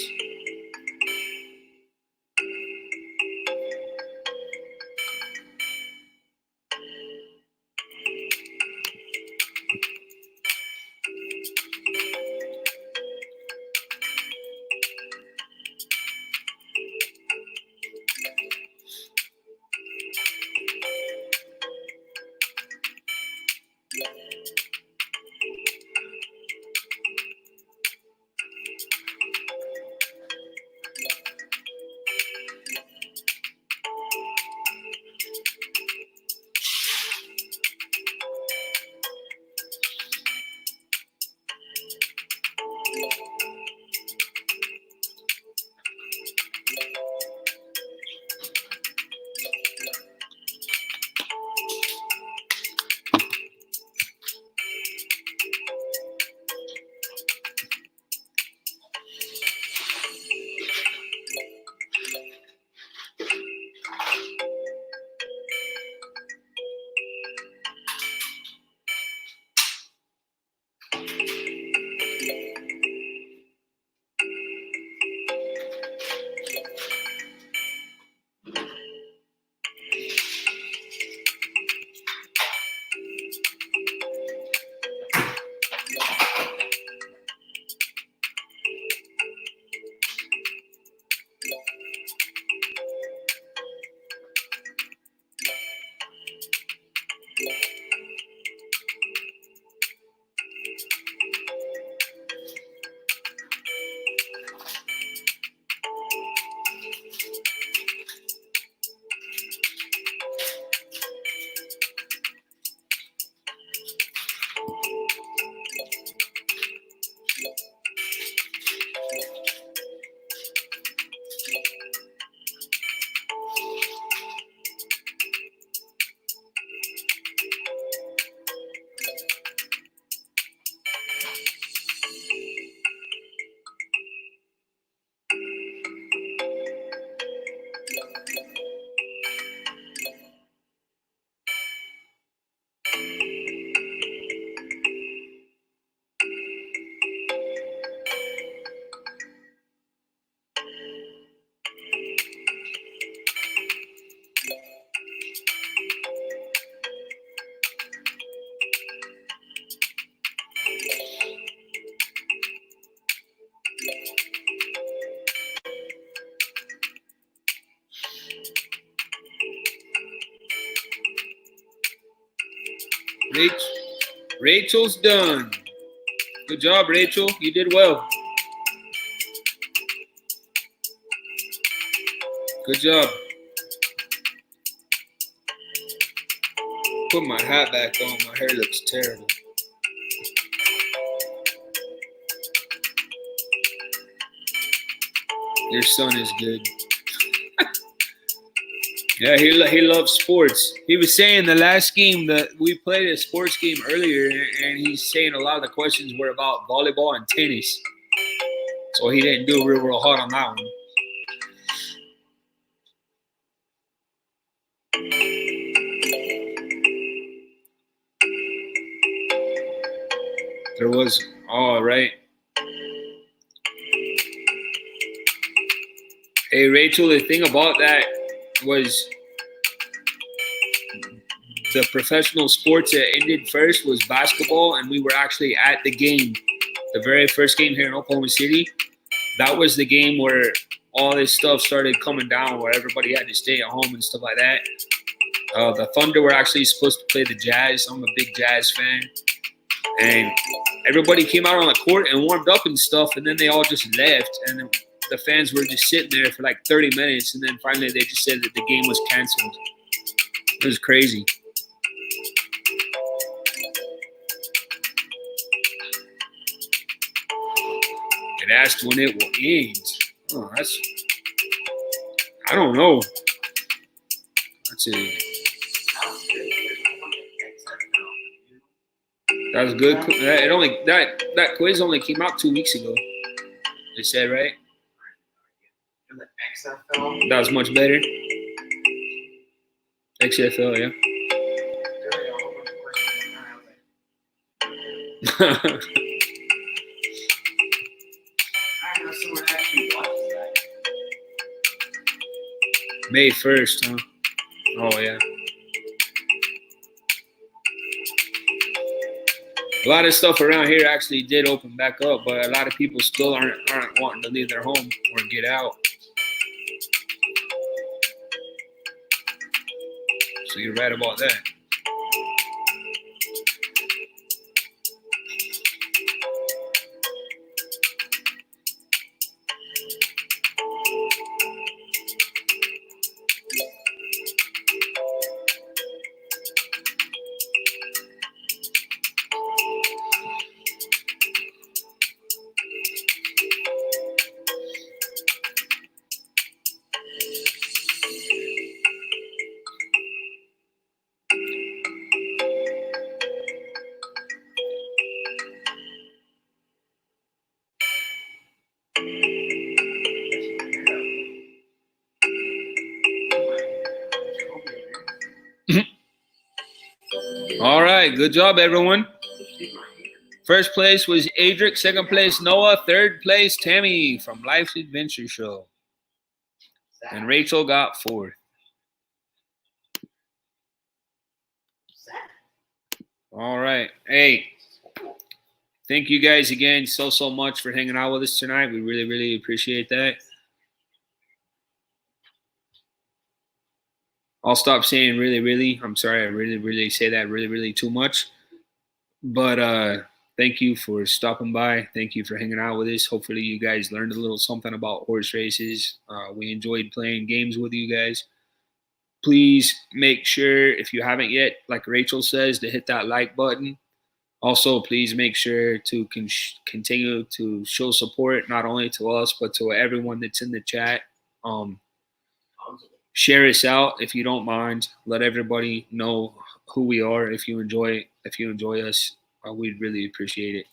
Rachel's done. Good job, Rachel. You did well. Good job. Put my hat back on. My hair looks terrible. Your son is good. Yeah, he loves sports. He was saying the last game that we played a sports game earlier, and he's saying a lot of the questions were about volleyball and tennis. So he didn't do real hard on that one. There was, all right. Hey, Rachel, the thing about that was the professional sports that ended first was basketball, and we were actually at the game, the very first game here in Oklahoma City. That was the game where all this stuff started coming down, where everybody had to stay at home and stuff like that. The Thunder were actually supposed to play the Jazz. I'm a big Jazz fan. And everybody came out on the court and warmed up and stuff, and then they all just left. And then the fans were just sitting there for like 30 minutes, and then finally they just said that the game was canceled. It was crazy. It asked when it will end. Oh, I don't know. That's it. That was good. That quiz only came out 2 weeks ago. They said, right? That was much better. XFL, yeah. May 1st, huh? Oh, yeah. A lot of stuff around here actually did open back up, but a lot of people still aren't wanting to leave their home or get out. So you're right about that. All right, good job, everyone. First place was Adric, second place Noah, third place Tammy from Life's Adventure Show. And Rachel got fourth. All right. Hey, thank you guys again so much for hanging out with us tonight. We really appreciate that. I'll stop saying really. I'm sorry, I really say that really too much. But thank you for stopping by. Thank you for hanging out with us. Hopefully you guys learned a little something about horse races. We enjoyed playing games with you guys. Please make sure, if you haven't yet, like Rachel says, to hit that like button. Also, please make sure to continue to show support, not only to us, but to everyone that's in the chat. Share us out if you don't mind. Let everybody know who we are. If you enjoy us, we'd really appreciate it.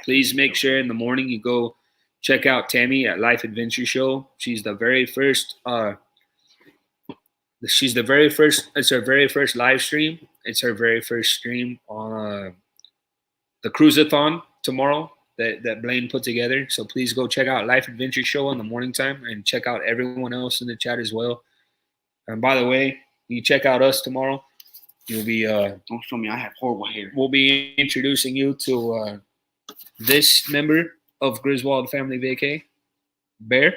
Please make sure in the morning you go check out Tammy at Life Adventure Show. She's the very first. It's her very first live stream. It's her very first stream on the cruiseathon tomorrow that Blaine put together. So please go check out Life Adventure Show in the morning time and check out everyone else in the chat as well. And by the way, you check out us tomorrow. You'll be don't show me I have horrible hair. We'll be introducing you to this member of Griswold Family Vacay, Bear.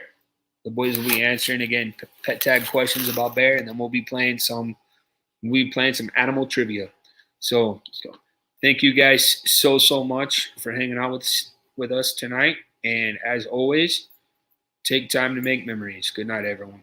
The boys will be answering again pet tag questions about Bear, and then we'll be playing some animal trivia. So thank you guys so much for hanging out with us tonight. And as always, take time to make memories. Good night, everyone.